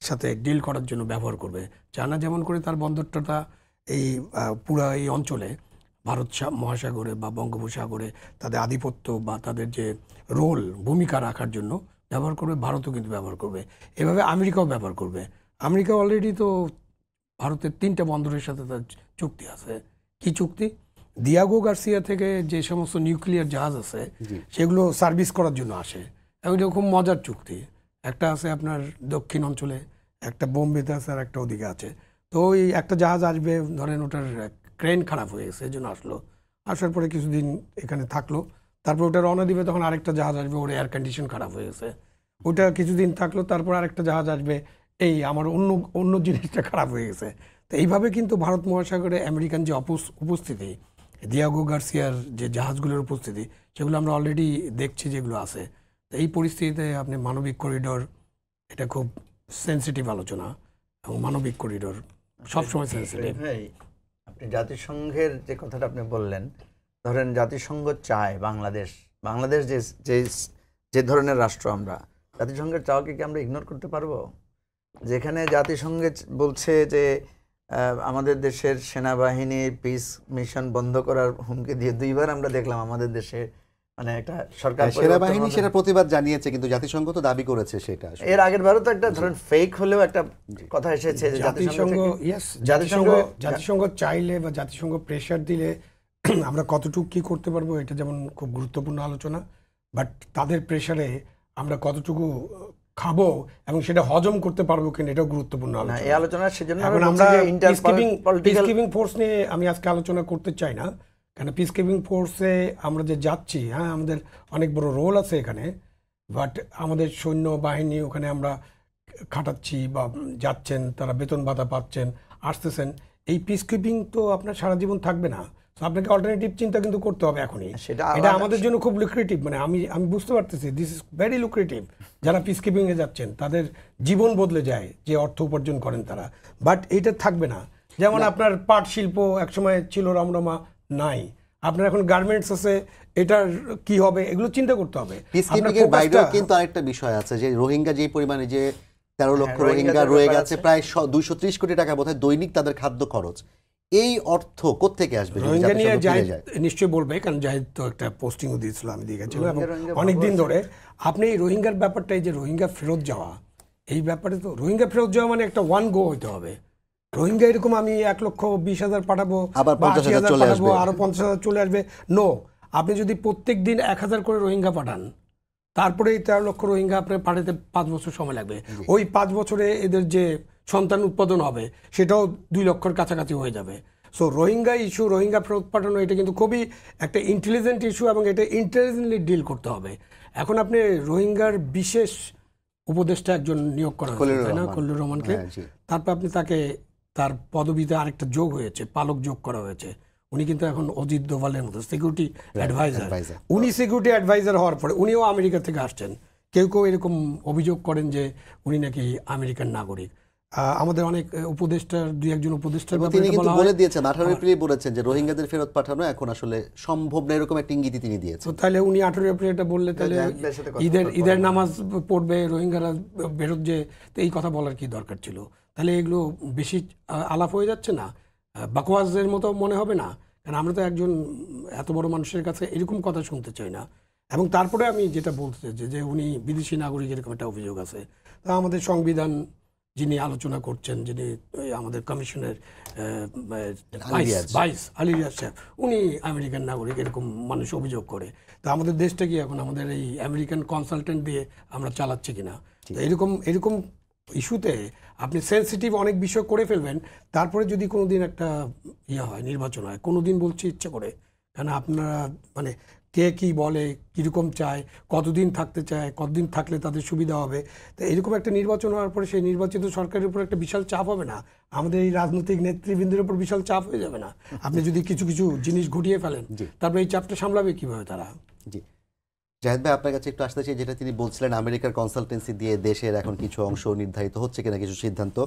সাথে ডিল করার জন্য ব্যবহার করবে। চায়না যেমন করে তার বন্দরটা এই পুরা এই অঞ্চলে ভারত মহাসাগরে বা বঙ্গোপসাগরে তাদের আধিপত্য বা তাদের যে রোল ভূমিকা রাখার জন্য ব্যবহার করবে, ভারতও কিন্তু ব্যবহার করবে, এভাবে আমেরিকাও ব্যবহার করবে। আমেরিকা অলরেডি তো ভারতের 3টা বন্দরের সাথে তার চুক্তি আছে। কি চুক্তি? দিয়াগো গার্সিয়া থেকে যে সমস্ত নিউক্লিয়ার জাহাজ আছে সেগুলো সার্ভিস করার জন্য আসে, এবং এটা খুব মজার চুক্তি। একটা আছে আপনার দক্ষিণ অঞ্চলে, একটা বোম্বেতে আছে, আর একটা ওদিকে আছে। তো ওই একটা জাহাজ আসবে, ধরেন ওটার ক্রেন খারাপ হয়ে গেছে, এই জন্য আসার পরে কিছুদিন এখানে থাকলো, তারপর ওটা রওনা দিবে, তখন আরেকটা জাহাজ আসবে, ওর এয়ার কন্ডিশন খারাপ হয়ে গেছে, ওটা কিছুদিন থাকলো, তারপর আরেকটা জাহাজ আসবে, এই আমার অন্য জিনিসটা খারাপ হয়ে গেছে। তো এইভাবে কিন্তু ভারত মহাসাগরে আমেরিকান যে উপস্থিতি, দিয়াগো গার্সিয়ার যে জাহাজগুলোর উপস্থিতি, সেগুলো আমরা অলরেডি দেখছি যেগুলো আছে। তো এই পরিস্থিতিতে আপনি মানবিক করিডোর, এটা খুব সেন্সিটিভ আলোচনা, এবং মানবিক করিডোর সবসময় সেন্সিটিভ। ভাই, আপনি জাতিসংঘের যে কথাটা আপনি বললেন, ধরেন জাতিসংঘ চায় বাংলাদেশ যে ধরনের রাষ্ট্র, আমরা জাতিসংঘের চাওয়াকে কি আমরা ইগনোর করতে পারবো? যেখানে জাতিসংঘে বলছে যে আমাদের দেশের সেনাবাহিনী পিস মিশন বন্ধ করার হুমকি দিয়ে 2বার আমরা দেখলাম আমাদের দেশে, মানে একটা সরকার সেনাবাহিনী সেটা প্রতিবাদ জানিয়েছে, কিন্তু জাতিসংঘ তো দাবি করেছে সেটা। এর আগের বারও তো একটা ধরেন ফেক হলেও একটা কথা এসেছে যে জাতিসংঘ চাইলে বা জাতিসংঘ প্রেশার দিলে আমরা কতটুকু কি করতে পারবো এটা যেমন খুব গুরুত্বপূর্ণ আলোচনা, বাট তাদের প্রেশারে আমরা কতটুকু খাবো এবং সেটা হজম করতে পারবো কিনা এটাও গুরুত্বপূর্ণ আলোচনা। এই আলোচনা সেজন্য এখন আমরা পিসকিপিং ফোর্স নিয়ে আমি আজকে আলোচনা করতে চাই না, কেন পিসকিপিং ফোর্সে আমরা যে যাচ্ছি, হ্যাঁ আমাদের অনেক বড় রোল আছে এখানে, বাট আমাদের সৈন্য বাহিনী ওখানে আমরা খাটাচ্ছি বা যাচ্ছেন, তারা বেতন ভাতা পাচ্ছেন, আসতেছেন। এই পিসকিপিং তো আপনার সারা জীবন থাকবে না, আপনাকে অল্টারনেটিভ চিন্তা কিন্তু করতে হবে এখনই। এটা আমাদের জন্য খুব লুক্রেটিভ, মানে আমি বুঝতে পারতেছি দিস ইজ ভেরি লুক্রেটিভ। যারা পিসকিপিং এ যাচ্ছেন তাদের জীবন বদলে যায় যে অর্থ উপার্জন করেন তারা, বাট এটা থাকবে না। যেমন আপনার পাট শিল্প একসময় ছিল রমরমা, নাই। আপনার এখন গার্মেন্টস আছে, এটার কি হবে এগুলো চিন্তা করতে হবে। পিসকিপিং এর বাইরেও কিন্তু আরেকটা বিষয় আছে যে রোহিঙ্গা যে পরিমাণে যে 13 লক্ষ রোহিঙ্গা রয়ে গেছে, প্রায় 230 কোটি টাকা বোধহয় দৈনিক তাদের খাদ্য খরচ, এই অর্থ কোত্থেকে আসবে? রোহিঙ্গা নিয়ে জাহিদ নিশ্চয়ই বলবে, কারণ জাহিদ তো একটা পোস্টিংও দিয়েছিল, আমি দিয়ে গেছিলাম এবং অনেকদিন ধরে। আপনি এই রোহিঙ্গার ব্যাপারটা, এই যে রোহিঙ্গা ফেরত যাওয়া, এই ব্যাপারে তো রোহিঙ্গা ফেরত যাওয়া মানে একটা ওয়ান গো হইতে হবে। রোহিঙ্গা এরকম আমি 1,20,000 পাঠাবো, আবার 50,000 চলে আসবে, আরো 50,000 চলে আসবে, নো। আপনি যদি প্রত্যেক দিন 1,000 করে রোহিঙ্গা পাঠান, তারপরে 13 লক্ষ রোহিঙ্গা আপনার পাঠাতে 5 বছর সময় লাগবে। ওই 5 বছরে এদের যে সন্তান উৎপাদন হবে সেটাও 2 লক্ষের কাছাকাছি হয়ে যাবে। সো রোহিঙ্গা ইস্যু, রোহিঙ্গা ফেরত পাঠানো, এটা কিন্তু খুবই একটা ইন্টেলিজেন্ট ইস্যু এবং এটা ইন্টেলিজেন্টলি ডিল করতে হবে। এখন আপনি রোহিঙ্গার বিশেষ উপদেষ্টা একজন নিয়োগ করা হয়েছে, তাই না, খলিলুর রহমানকে। তারপর আপনি তাকে তার পদবিতে আরেকটা যোগ হয়েছে, পালক যোগ করা হয়েছে। উনি কিন্তু এখন অজিত দোভালের মতো সিকিউরিটি অ্যাডভাইজার। উনি সিকিউরিটি অ্যাডভাইজার হওয়ার পরে উনিও আমেরিকা থেকে আসছেন। কেউ কেউ এরকম অভিযোগ করেন যে উনি নাকি আমেরিকান নাগরিক। আমাদের অনেক উপদেষ্টার, দুই একজন উপদেষ্টার ব্যাপারে তিনি কিন্তু বলা হয়। বলে দিয়েছেন 18 এপ্রিল বলেছেন যে রোহিঙ্গাদের ফেরত পাঠানো এখন আসলে সম্ভব না, এরকম একটা ইঙ্গিতই তিনি দিয়েছেন। তো তাহলে উনি 18 এপ্রিল এটা বললে তাহলে জাহিদের সাথে কথা ঈদের নামাজ পড়বে রোহিঙ্গারা বেরোত, যে তো এই কথা বলার কি দরকার ছিল? তাহলে এগুলো বেশি আলাপ হয়ে যাচ্ছে না, বাকওয়াজের মতো মনে হবে না? কারণ আমরা তো একজন এত বড় মানুষের কাছে এরকম কথা শুনতে চাই না। এবং তারপরে আমি যেটা বলতে চাই যে উনি বিদেশি নাগরিক, এরকম একটা অভিযোগ আছে। তা আমাদের সংবিধান যিনি আলোচনা করছেন, যিনি আমাদের কমিশনের ভাইস আলী রিয়াজ সাহেব, উনি আমেরিকান নাগরিক, এরকম মানুষ অভিযোগ করে। তো আমাদের দেশটা কি এখন আমাদের এই আমেরিকান কনসালটেন্ট দিয়ে আমরা চালাচ্ছি কিনা? তো এরকম ইস্যুতে আপনি সেন্সিটিভ অনেক বিষয় করে ফেলবেন, তারপরে যদি কোনোদিন একটা হয়, নির্বাচন হয়, কোনোদিন বলছি ইচ্ছে করে, কারণ আপনারা মানে কে কি বলে, কীরকম চায়, কতদিন থাকতে চায়, কতদিন থাকলে তাদের সুবিধা হবে। তো এরকম একটা নির্বাচন হওয়ার পরে সেই নির্বাচিত সরকারের উপর একটা বিশাল চাপ হবে না? আমাদের এই রাজনৈতিক নেতৃবৃন্দের উপর বিশাল চাপ হয়ে যাবে না? আপনি যদি কিছু জিনিস ঘটিয়ে ফেলেন, তারপরে এই চাপটা সামলাবে কিভাবে তারা? জি জাহিদ ভাই, আপনার কাছে একটু আসতে চাই, যেটা তিনি বলছিলেন আমেরিকার কনসালটেন্সি দিয়ে দেশের এখন কিছু অংশ নির্ধারিত হচ্ছে কিনা কিছু সিদ্ধান্ত।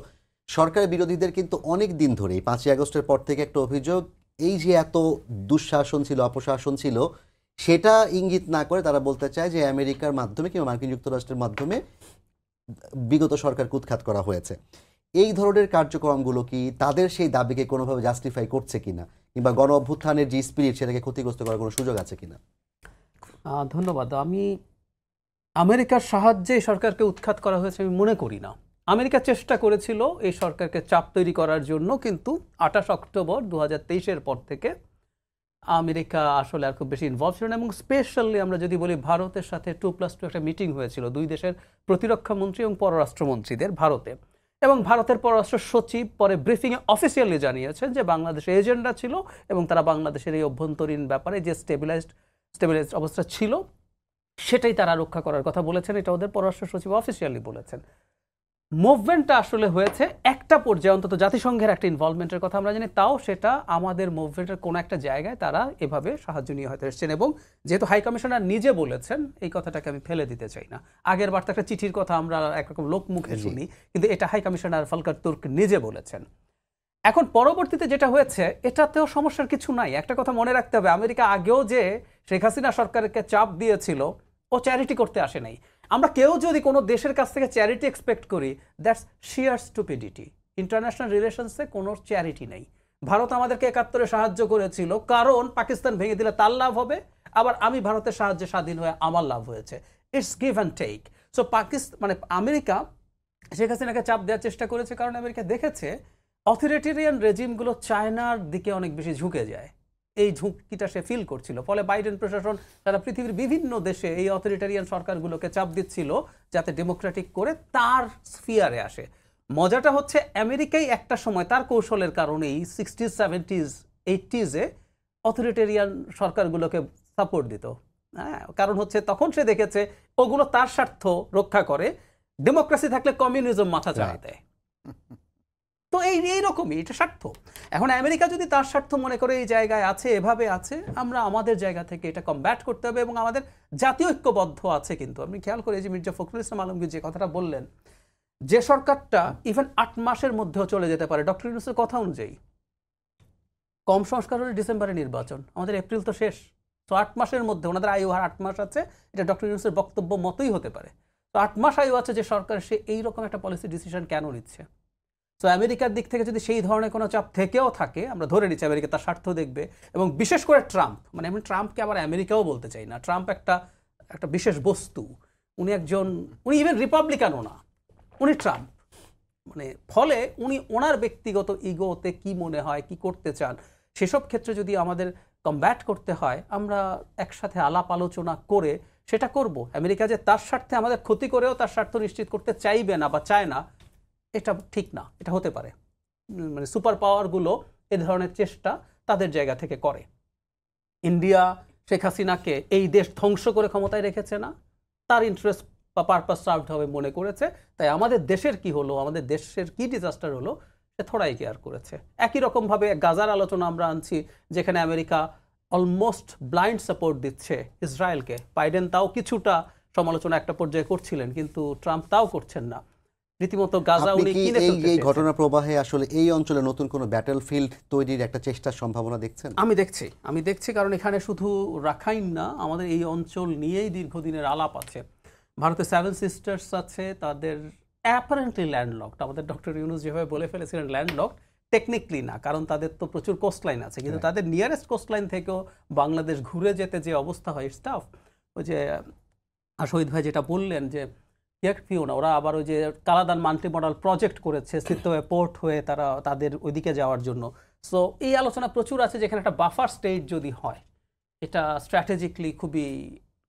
সরকারের বিরোধীদের কিন্তু অনেক দিন ধরেই 5ই আগস্টের পর থেকে একটা অভিযোগ, এই যে এত দুঃশাসন ছিল, অপশাসন ছিল, সেটা ইঙ্গিত না করে তারা বলতে চায় যে আমেরিকার মাধ্যমে কিংবা মার্কিন যুক্তরাষ্ট্রের মাধ্যমে বিগত সরকার কুৎখাত করা হয়েছে। এই ধরনের কার্যক্রমগুলো কি তাদের সেই দাবিকে কোনোভাবে জাস্টিফাই করছে কিনা, কিংবা গণ অভ্যুত্থানের যে স্পিরিট সেটাকে ক্ষতিগ্রস্ত করার কোনো সুযোগ আছে কিনা? ধন্যবাদ। আমি আমেরিকার সাহায্যে সরকারকে উৎখাত করা হয়েছে আমি মনে করি না। আমেরিকা চেষ্টা করেছিল এই সরকারকে চাপ তৈরি করার জন্য, কিন্তু 28 অক্টোবর 2023-এর পর থেকে আমেরিকা আসলে আর খুব বেশি ইনভলভ ছিল না। এবং স্পেশালি আমরা যদি বলি, ভারতের সাথে 2+2 একটা মিটিং হয়েছিল দুই দেশের প্রতিরক্ষা মন্ত্রী এবং পররাষ্ট্রমন্ত্রীদের ভারতে, এবং ভারতের পররাষ্ট্র সচিব পরে ব্রিফিংয়ে অফিসিয়ালি জানিয়েছেন যে বাংলাদেশের এজেন্ডা ছিল এবং তারা বাংলাদেশের এই অভ্যন্তরীণ ব্যাপারে যে স্টেবিলাইজড অবস্থা ছিল সেটাই তারা রক্ষা করার কথা বলেছেন। এটা ওদের পররাষ্ট্র সচিব অফিসিয়ালি বলেছেন। মুভমেন্টটা আসলে হয়েছে একটা পর্যায়ে, অন্তত জাতিসংঘের একটা ইনভলভমেন্টের কথা আমরা জানি, তাও সেটা আমাদের মুভমেন্টের কোনো একটা জায়গায় তারা এভাবে সাহায্য নিয়ে হয়তো এসেছেন। এবং যেহেতু হাই কমিশনার নিজে বলেছেন, এই কথাটাকে আমি ফেলে দিতে চাই না। আগের বার তো একটা চিঠির কথা আমরা একরকম লোকমুখে শুনি, কিন্তু এটা হাই কমিশনার ফলকার তুর্ক নিজে বলেছেন। এখন পরবর্তীতে যেটা হয়েছে, এটাতেও সমস্যার কিছু নাই। একটা কথা মনে রাখতে হবে, আমেরিকা আগেও যে শেখ হাসিনা সরকারকে চাপ দিয়েছিল, ও চ্যারিটি করতে আসে নাই। আমরা কেউ যদি কোনো দেশের কাছ থেকে চ্যারিটি এক্সপেক্ট করি, দ্যাটস শিয়ার স্টুপিডিটি। ইন্টারন্যাশনাল রিলেশনসে কোনো চ্যারিটি নেই। ভারত আমাদেরকে 71-এ সাহায্য করেছিল কারণ পাকিস্তান ভেঙে দিলে তার লাভ হবে, আবার আমি ভারতের সাহায্যে স্বাধীন হয়ে আমার লাভ হয়েছে। It's give and take. So America Sheikh হাসিনাকে চাপ দেওয়ার চেষ্টা করেছে কারণ আমেরিকা দেখেছে অথরিটেরিয়ান রেজিমগুলো চায়নার দিকে অনেক বেশি ঝুঁকে যায়। এই ঝুঁকিটা সে ফিল করছিল। ফলে বাইডেন প্রশাসন সারা পৃথিবীর বিভিন্ন দেশে এই অথরিটেরিয়ান সরকারগুলোকে চাপ দিচ্ছিল যাতে ডেমোক্রেটিক করে তার স্ফিয়ারে আসে। মজাটা হচ্ছে, আমেরিকাই একটা সময় তার কৌশলের কারণেই 60s, 70s, 80s-এ অথরিটেরিয়ান সরকারগুলোকে সাপোর্ট দিত। হ্যাঁ, কারণ হচ্ছে তখন সে দেখেছে ওগুলো তার স্বার্থ রক্ষা করে, ডেমোক্রেসি থাকলে কমিউনিজম মাথা চাড়া দেয়। তো এইরকমই এটা স্বার্থ। এখন আমেরিকা যদি তার স্বার্থ মনে করে এই জায়গায় আছে, এভাবে আছে, আমরা আমাদের জায়গা থেকে এটা কমব্যাট করতে হবে এবং আমাদের জাতীয় ঐক্যবদ্ধ আছে। কিন্তু আপনি খেয়াল করে যে মির্জা ফখরুল ইসলাম আলমগীর যে কথাটা বললেন, যে সরকারটা ইভেন 8 মাসের মধ্যেও চলে যেতে পারে, ডক্টর ইউনূসের কথা অনুযায়ী কম সংস্কার হলে ডিসেম্বরে নির্বাচন, আমাদের এপ্রিল তো শেষ। তো 8 মাসের মধ্যে ওনাদের আয়ু আর 8 মাস আছে, এটা ডক্টর ইউনূসের বক্তব্য মতোই হতে পারে। তো 8 মাস আয়ু আছে যে সরকার, সে এইরকম একটা পলিসি ডিসিশন কেন নিচ্ছে? তো আমেরিকার দিক থেকে যদি সেই ধরনের কোনো চাপ থেকেও থাকে, আমরা ধরে নিচ্ছি আমেরিকা তার স্বার্থ দেখবে। এবং বিশেষ করে ট্রাম্প, মানে আমি ট্রাম্পকে আবার আমেরিকাও বলতে চাই না, ট্রাম্প একটা বিশেষ বস্তু। উনি ইভেন রিপাবলিকানও না, উনি ট্রাম্প। মানে ফলে উনি ওনার ব্যক্তিগত ইগোতে কি মনে হয়, কি করতে চান, সেসব ক্ষেত্রে যদি আমাদের কমব্যাট করতে হয়, আমরা একসাথে আলাপ আলোচনা করে সেটা করব। আমেরিকা যে তার স্বার্থে আমাদের ক্ষতি করেও তার স্বার্থ নিশ্চিত করতে চাইবে না বা চায় না, এটা ঠিক না। এটা হতে পারে মানে সুপার পাওয়ারগুলো এ ধরনের চেষ্টা তাদের জায়গা থেকে করে। ইন্ডিয়া শেখ হাসিনাকে এই দেশ ধ্বংস করে ক্ষমতায় রেখেছে না, তার ইন্টারেস্ট বা পারপাস সার্ভড হবে মনে করেছে। তাই আমাদের দেশের কি হলো, আমাদের দেশের কি ডিজাস্টার হলো, সে থোড়াই কেয়ার করেছে। একই রকমভাবে গাজার আলোচনা আমরা আনছি, যেখানে আমেরিকা অলমোস্ট ব্লাইন্ড সাপোর্ট দিচ্ছে ইসরায়েলকে। বাইডেন তাও কিছুটা সমালোচনা একটা পর্যায়ে করছিলেন, কিন্তু ট্রাম্প তাও করছেন না। রীতিমতো গাজা আপনি উনি কি কিনে এই ফেলতে এই চেয়েছেন। ঘটনা প্রবাহে আসলে এই অঞ্চলে নতুন কোনো ব্যাটলফিল্ড তৈরির একটা চেষ্টার সম্ভাবনা দেখছেন? আমি দেখছি, কারণ এখানে শুধু রাখাইন না, আমাদের এই অঞ্চল নিয়েই দীর্ঘদিনের আলাপ আছে। ভারতের 7 সিস্টার্স আছে, তাদের অ্যাপারেন্টলি ল্যান্ডলকড। আমাদের ডক্টর ইউনুস যেভাবে বলে ফেলেছিলেন ল্যান্ডলকড, টেকনিক্যালি না, কারণ তাদের তো প্রচুর কোস্টলাইন আছে, কিন্তু তাদের নিয়ারেস্ট কোস্টলাইন থেকেও বাংলাদেশ ঘুরে যেতে যে অবস্থা হয়, স্টাফ ওই যে শহীদ ভাই যেটা বললেন যে না, ওরা আবার ওই যে কালাদান মাল্টি মডাল প্রজেক্ট করেছে স্থিতভাবে পোর্ট হয়ে তারা তাদের ওইদিকে যাওয়ার জন্য। সো এই আলোচনা প্রচুর আছে, যেখানে একটা বাফার স্টেট যদি হয়, এটা স্ট্র্যাটেজিকলি খুবই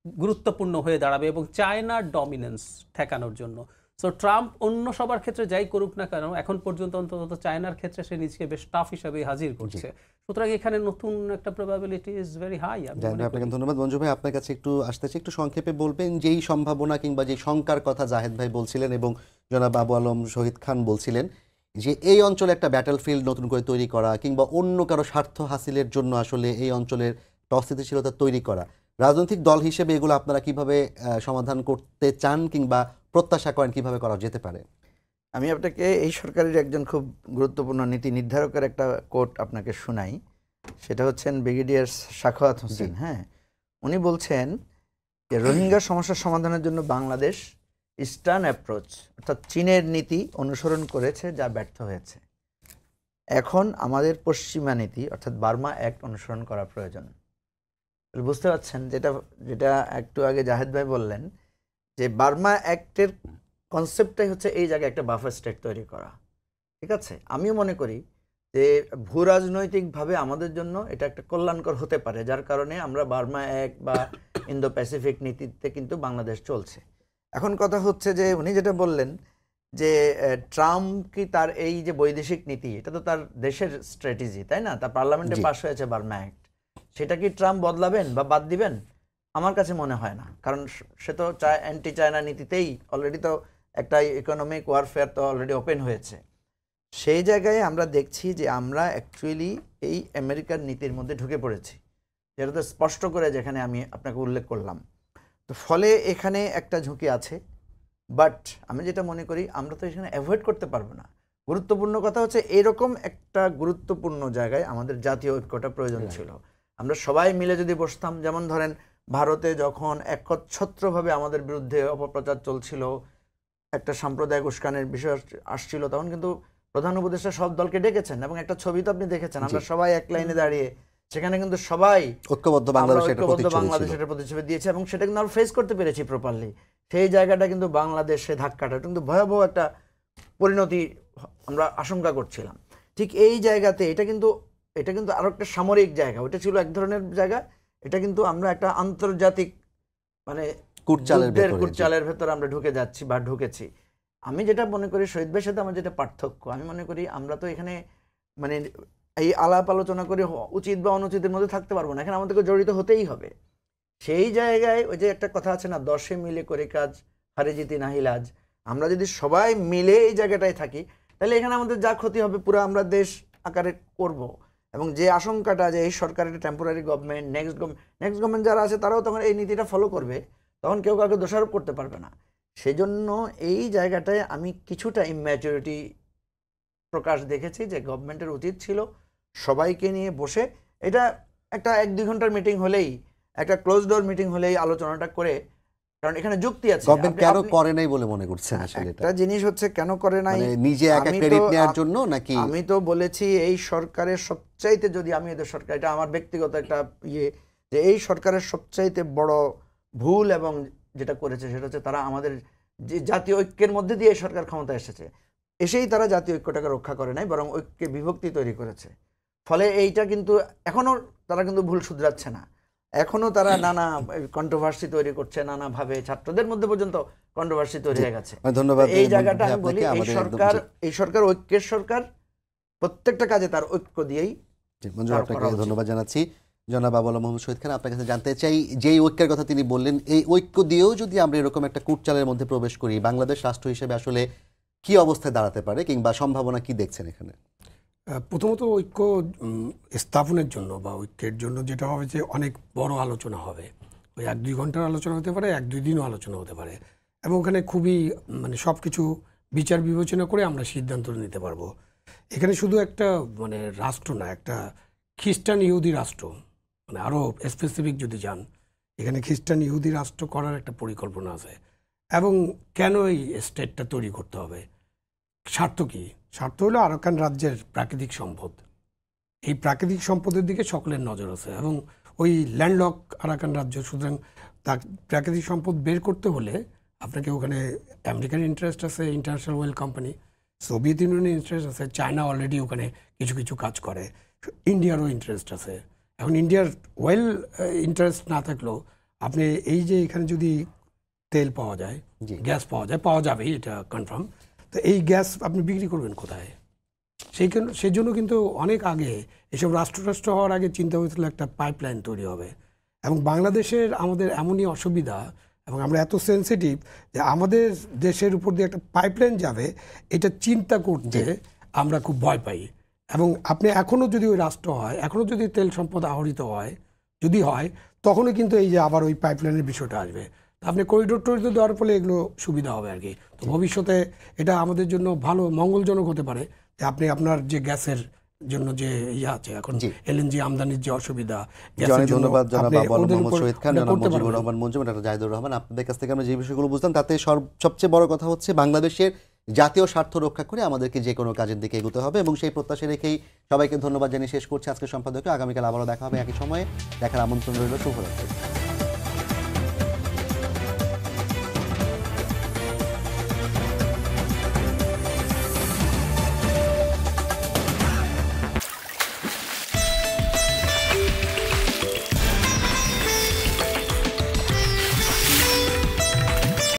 গুরুত্বপূর্ণ হয়ে দাঁড়াবে এবং চায়নার ডমিনেন্স ঠেকানোর জন্য। সো ট্রাম্প অন্য সবার ক্ষেত্রে যাই করুক না কেন, এখন পর্যন্ত অন্তত চায়নার ক্ষেত্রে সে নিজেকে বেশ টাফ হিসাবে হাজির করছে। সুতরাং এখানে নতুন একটা প্রবাবিলিটি ইজ ভেরি হাই। আপনাকে ধন্যবাদ। মঞ্জু ভাই, আপনার কাছে একটু আসতেছি, একটু সংক্ষেপে বলবেন যেই সম্ভাবনা কিংবা যে শঙ্কার কথা জাহেদ ভাই বলছিলেন এবং জনাব আবু আলম শহীদ খান বলছিলেন, যে এই অঞ্চলে একটা ব্যাটলফিল্ড নতুন করে তৈরি করা কিংবা অন্য কারো স্বার্থ হাসিলের জন্য আসলে এই অঞ্চলের অস্থিতিশীলতা তৈরি করা, রাজনৈতিক দল হিসেবে এগুলো আপনারা কিভাবে সমাধান করতে চান কিংবা প্রত্যাশা করেন কিভাবে করা যেতে পারে? আমি আপনাকে এই সরকারের একজন খুব গুরুত্বপূর্ণ নীতি নির্ধারকের একটা কোট আপনাকে শোনাই। সেটা হচ্ছেন ব্রিগেডিয়ার সাখাওয়াত হোসেন। হ্যাঁ, উনি বলছেন যে রোহিঙ্গা সমস্যার সমাধানের জন্য বাংলাদেশ ইস্টার্ন অ্যাপ্রোচ অর্থাৎ চীনের নীতি অনুসরণ করেছে, যা ব্যর্থ হয়েছে। এখন আমাদের পশ্চিমা নীতি অর্থাৎ বার্মা অ্যাক্ট অনুসরণ করা প্রয়োজন। বুঝতে পারছেন যেটা যেটা একটু আগে জাহেদ ভাই বললেন, যে বার্মা অ্যাক্টের কনসেপ্টটাই হচ্ছে এই জায়গায় একটা বাফার স্টেট তৈরি করা। ঠিক আছে, আমিও মনে করি যে ভূ রাজনৈতিকভাবে আমাদের জন্য এটা একটা কল্যাণকর হতে পারে, যার কারণে আমরা বার্মা অ্যাক্ট বা ইন্দো প্যাসিফিক নীতিতে কিন্তু বাংলাদেশ চলছে। এখন কথা হচ্ছে যে উনি যেটা বললেন যে ট্রাম্প কি তার এই যে বৈদেশিক নীতি, এটা তো তার দেশের স্ট্র্যাটেজি, তাই না? তার পার্লামেন্টে পাস হয়েছে বার্মা অ্যাক্ট, সেটা কি ট্রাম্প বদলাবেন বা বাদ দিবেন? আমার কাছে মনে হয় না, কারণ সে তো অ্যান্টি চায়না নীতিতেই অলরেডি তো একটা ইকোনমিক ওয়ারফেয়ার তো অলরেডি ওপেন হয়েছে। সেই জায়গায় আমরা দেখছি যে আমরা অ্যাকচুয়ালি এই আমেরিকার নীতির মধ্যে ঢুকে পড়েছি, যেটা তো স্পষ্ট করে যেখানে আমি আপনাকে উল্লেখ করলাম। তো ফলে এখানে একটা ঝুঁকি আছে, বাট আমি যেটা মনে করি আমরা তো এখানে অ্যাভয়েড করতে পারবো না। গুরুত্বপূর্ণ কথা হচ্ছে এরকম একটা গুরুত্বপূর্ণ জায়গায় আমাদের জাতীয় ঐক্যটা প্রয়োজন ছিল। আমরা সবাই মিলে যদি বসতাম, যেমন ধরেন ভারতে যখন একচ্ছত্রভাবে আমাদের বিরুদ্ধে অপপ্রচার চলছিল, একটা সাম্প্রদায়িক উস্কানের বিষয় আসছিল, তখন কিন্তু প্রধান উপদেষ্টা সব দলকে ডেকেছেন এবং একটা ছবি তো আপনি দেখেছেন, আমরা সবাই এক লাইনে দাঁড়িয়ে সেখানে কিন্তু সবাই ঐক্যবদ্ধ বাংলাদেশের প্রতিচ্ছবি দিয়েছে এবং সেটা কিন্তু আমরা ফেস করতে পেরেছি প্রপারলি। সেই জায়গাটা কিন্তু বাংলাদেশে ধাক্কাটা কিন্তু ভয়াবহ একটা পরিণতি আমরা আশঙ্কা করছিলাম। ঠিক এই জায়গাতে এটা কিন্তু আরো একটা সামরিক জায়গা, ওটা ছিল এক ধরনের জায়গা, এটা কিন্তু আমরা একটা আন্তর্জাতিক মানে কুটচালের ভেতরে আমরা ঢুকে যাচ্ছি বা ঢুকেছি। আমি যেটা মনে করি শহীদ ভাইয়ের সাথে আমার যেটা পার্থক্য, আমি মনে করি আমরা তো এখানে মানে এই আলাপ আলোচনা করে উচিত বা অনুচিতের মধ্যে থাকতে পারবো না, এখানে আমাদেরকে জড়িত হতেই হবে। সেই জায়গায় ওই যে একটা কথা আছে না, 10 মিলে করে কাজ হারে জিতি নাহিলাজ, আমরা যদি সবাই মিলে এই জায়গাটায় থাকি তাহলে এখানে আমাদের যা ক্ষতি হবে পুরো আমরা দেশ আকারে করব। এবং যে আশঙ্কাটা যে এই সরকার একটা টেম্পোরারি গভর্নমেন্ট, নেক্সট গভর্নমেন্ট যারা আছে তারাও তখন এই নীতিটা ফলো করবে, তখন কেউ কাউকে দোষারোপ করতে পারবে না। সেজন্য এই জায়গাটায় আমি কিছুটা ইম্যাচুরিটি প্রকাশ দেখেছি, যে গভর্নমেন্টের উচিত ছিল সবাইকে নিয়ে বসে এটা একটা 1-2 ঘন্টার মিটিং হলেই, একটা ক্লোজ ডোর মিটিং হলেই আলোচনাটা করে, কারণ এখানে যুক্তি আছে। গভর্নমেন্ট কেন করে নাই বলে মনে করছেন? আসলে একটা জিনিস হচ্ছে কেন করে নাই, নিজে একা ক্রেডিট নেওয়ার জন্য নাকি? আমি তো বলেছি এই সরকারের সবচাইতে, যদি আমি এদের সরকার, এটা আমার ব্যক্তিগত একটা যে এই সরকারের সবচাইতে বড় ভুল এবং যেটা করেছে সেটা হচ্ছে তারা আমাদের যে জাতীয় ঐক্যের মধ্যে দিয়ে এই সরকার ক্ষমতায় এসেই তারা জাতীয় ঐক্যটাকে রক্ষা করে নাই, বরং ঐক্যে বিভক্তি তৈরি করেছে। ফলে এইটা কিন্তু এখনো তারা কিন্তু ভুল শুধরাচ্ছে না, এখনো তারা নানা কন্ট্রোভার্সি তৈরি করছে, নানাভাবে ছাত্রদের মধ্যে পর্যন্ত কন্ট্রোভার্সি তৈরি হয়ে গেছে। ধন্যবাদ। এই জায়গাটা আমি বলি এই সরকার ঐক্যের সরকার, প্রত্যেকটা কাজে তার ঐক্য দিয়েই। আপনাকে ধন্যবাদ জানাচ্ছি। জনাব আবু আলম মোহাম্মদ শহীদ খান, আপনার কাছে জানতে চাই, যেই ঐক্যের কথা তিনি বললেন, এই ঐক্য দিয়েও যদি আমরা এরকম একটা কুটচালের মধ্যে প্রবেশ করি, বাংলাদেশ রাষ্ট্র হিসেবে আসলে কি অবস্থায় দাঁড়াতে পারে কিংবা সম্ভাবনা কি দেখছেন এখানে? প্রথমত ঐক্য স্থাপনের জন্য বা ঐক্যের জন্য যেটা হবে যে অনেক বড় আলোচনা হবে। ওই 1-2 ঘন্টার আলোচনা হতে পারে, 1-2 দিনও আলোচনা হতে পারে, এবং ওখানে খুবই মানে সব কিছু বিচার বিবেচনা করে আমরা সিদ্ধান্ত নিতে পারবো। এখানে শুধু একটা মানে রাষ্ট্র না, একটা খ্রিস্টান ইহুদি রাষ্ট্র, মানে আরও স্পেসিফিক যদি যান, এখানে খ্রিস্টান ইহুদি রাষ্ট্র করার একটা পরিকল্পনা আছে। এবং কেন এই স্টেটটা তৈরি করতে হবে? স্বার্থ কি? স্বার্থ হলো আরাকান রাজ্যের প্রাকৃতিক সম্পদ। এই প্রাকৃতিক সম্পদের দিকে সকলের নজর আছে এবং ওই ল্যান্ডলক আরাকান রাজ্য, সুতরাং প্রাকৃতিক সম্পদ বের করতে হলে আপনাকে ওখানে আমেরিকান ইন্টারেস্ট আছে, ইন্টারন্যাশনাল ওয়েল কোম্পানি, সোভিয়েত ইউনিয়নের ইন্টারেস্ট আছে, চায়না অলরেডি ওখানে কিছু কিছু কাজ করে, ইন্ডিয়ারও ইন্টারেস্ট আছে। এখন ইন্ডিয়ার ওয়েল ইন্টারেস্ট না থাকলেও আপনি এই যে এখানে যদি তেল পাওয়া যায়, গ্যাস পাওয়া যাবেই, এটা কনফার্ম। তো এই গ্যাস আপনি বিক্রি করবেন কোথায়? সেই জন্য কিন্তু অনেক আগে এসব রাষ্ট্র হওয়ার আগে চিন্তা হয়েছিল একটা পাইপলাইন তৈরি হবে। এবং বাংলাদেশের আমাদের এমনই অসুবিধা এবং আমরা এত সেনসিটিভ যে আমাদের দেশের উপর দিয়ে একটা পাইপলাইন যাবে, এটা চিন্তা করতে আমরা খুব ভয় পাই। এবং আপনি এখনও যদি ওই রাষ্ট্র হয়, এখনও যদি তেল সম্পদ আহরিত হয়, যদি হয়, তখনই কিন্তু এই যে আবার ওই পাইপলাইনের বিষয়টা আসবে। আপনি করিডোর টরিডোর দেওয়ার ফলে এগুলো সুবিধা হবে আর কি। তো ভবিষ্যতে এটা আমাদের জন্য ভালো মঙ্গলজনক হতে পারে যে আপনি আপনার যে গ্যাসের জন্য যে ইয়ে আছে এখন এলএনজি আমদানির যে অসুবিধা, অনেক ধন্যবাদ জনাব আবু মোহাম্মদ শহীদ খান, জনাব মুজিবুর রহমান মঞ্জু, ডক্টর জাহিদুর রহমান। আপনাদের কাছ থেকে আমরা যে বিষয়গুলো বুঝলাম তাতে সবচেয়ে বড় কথা হচ্ছে বাংলাদেশের জাতীয় স্বার্থ রক্ষা করে আমাদেরকে যে কোনো কাজের দিকে এগোতে হবে, এবং সেই প্রত্যাশা রেখেই সবাইকে ধন্যবাদ জানিয়ে শেষ করছি আজকের সম্পাদককে। আগামীকাল আবারও দেখা হবে একই সময়ে, দেখার আমন্ত্রণ রইল। শুভরাত্রি।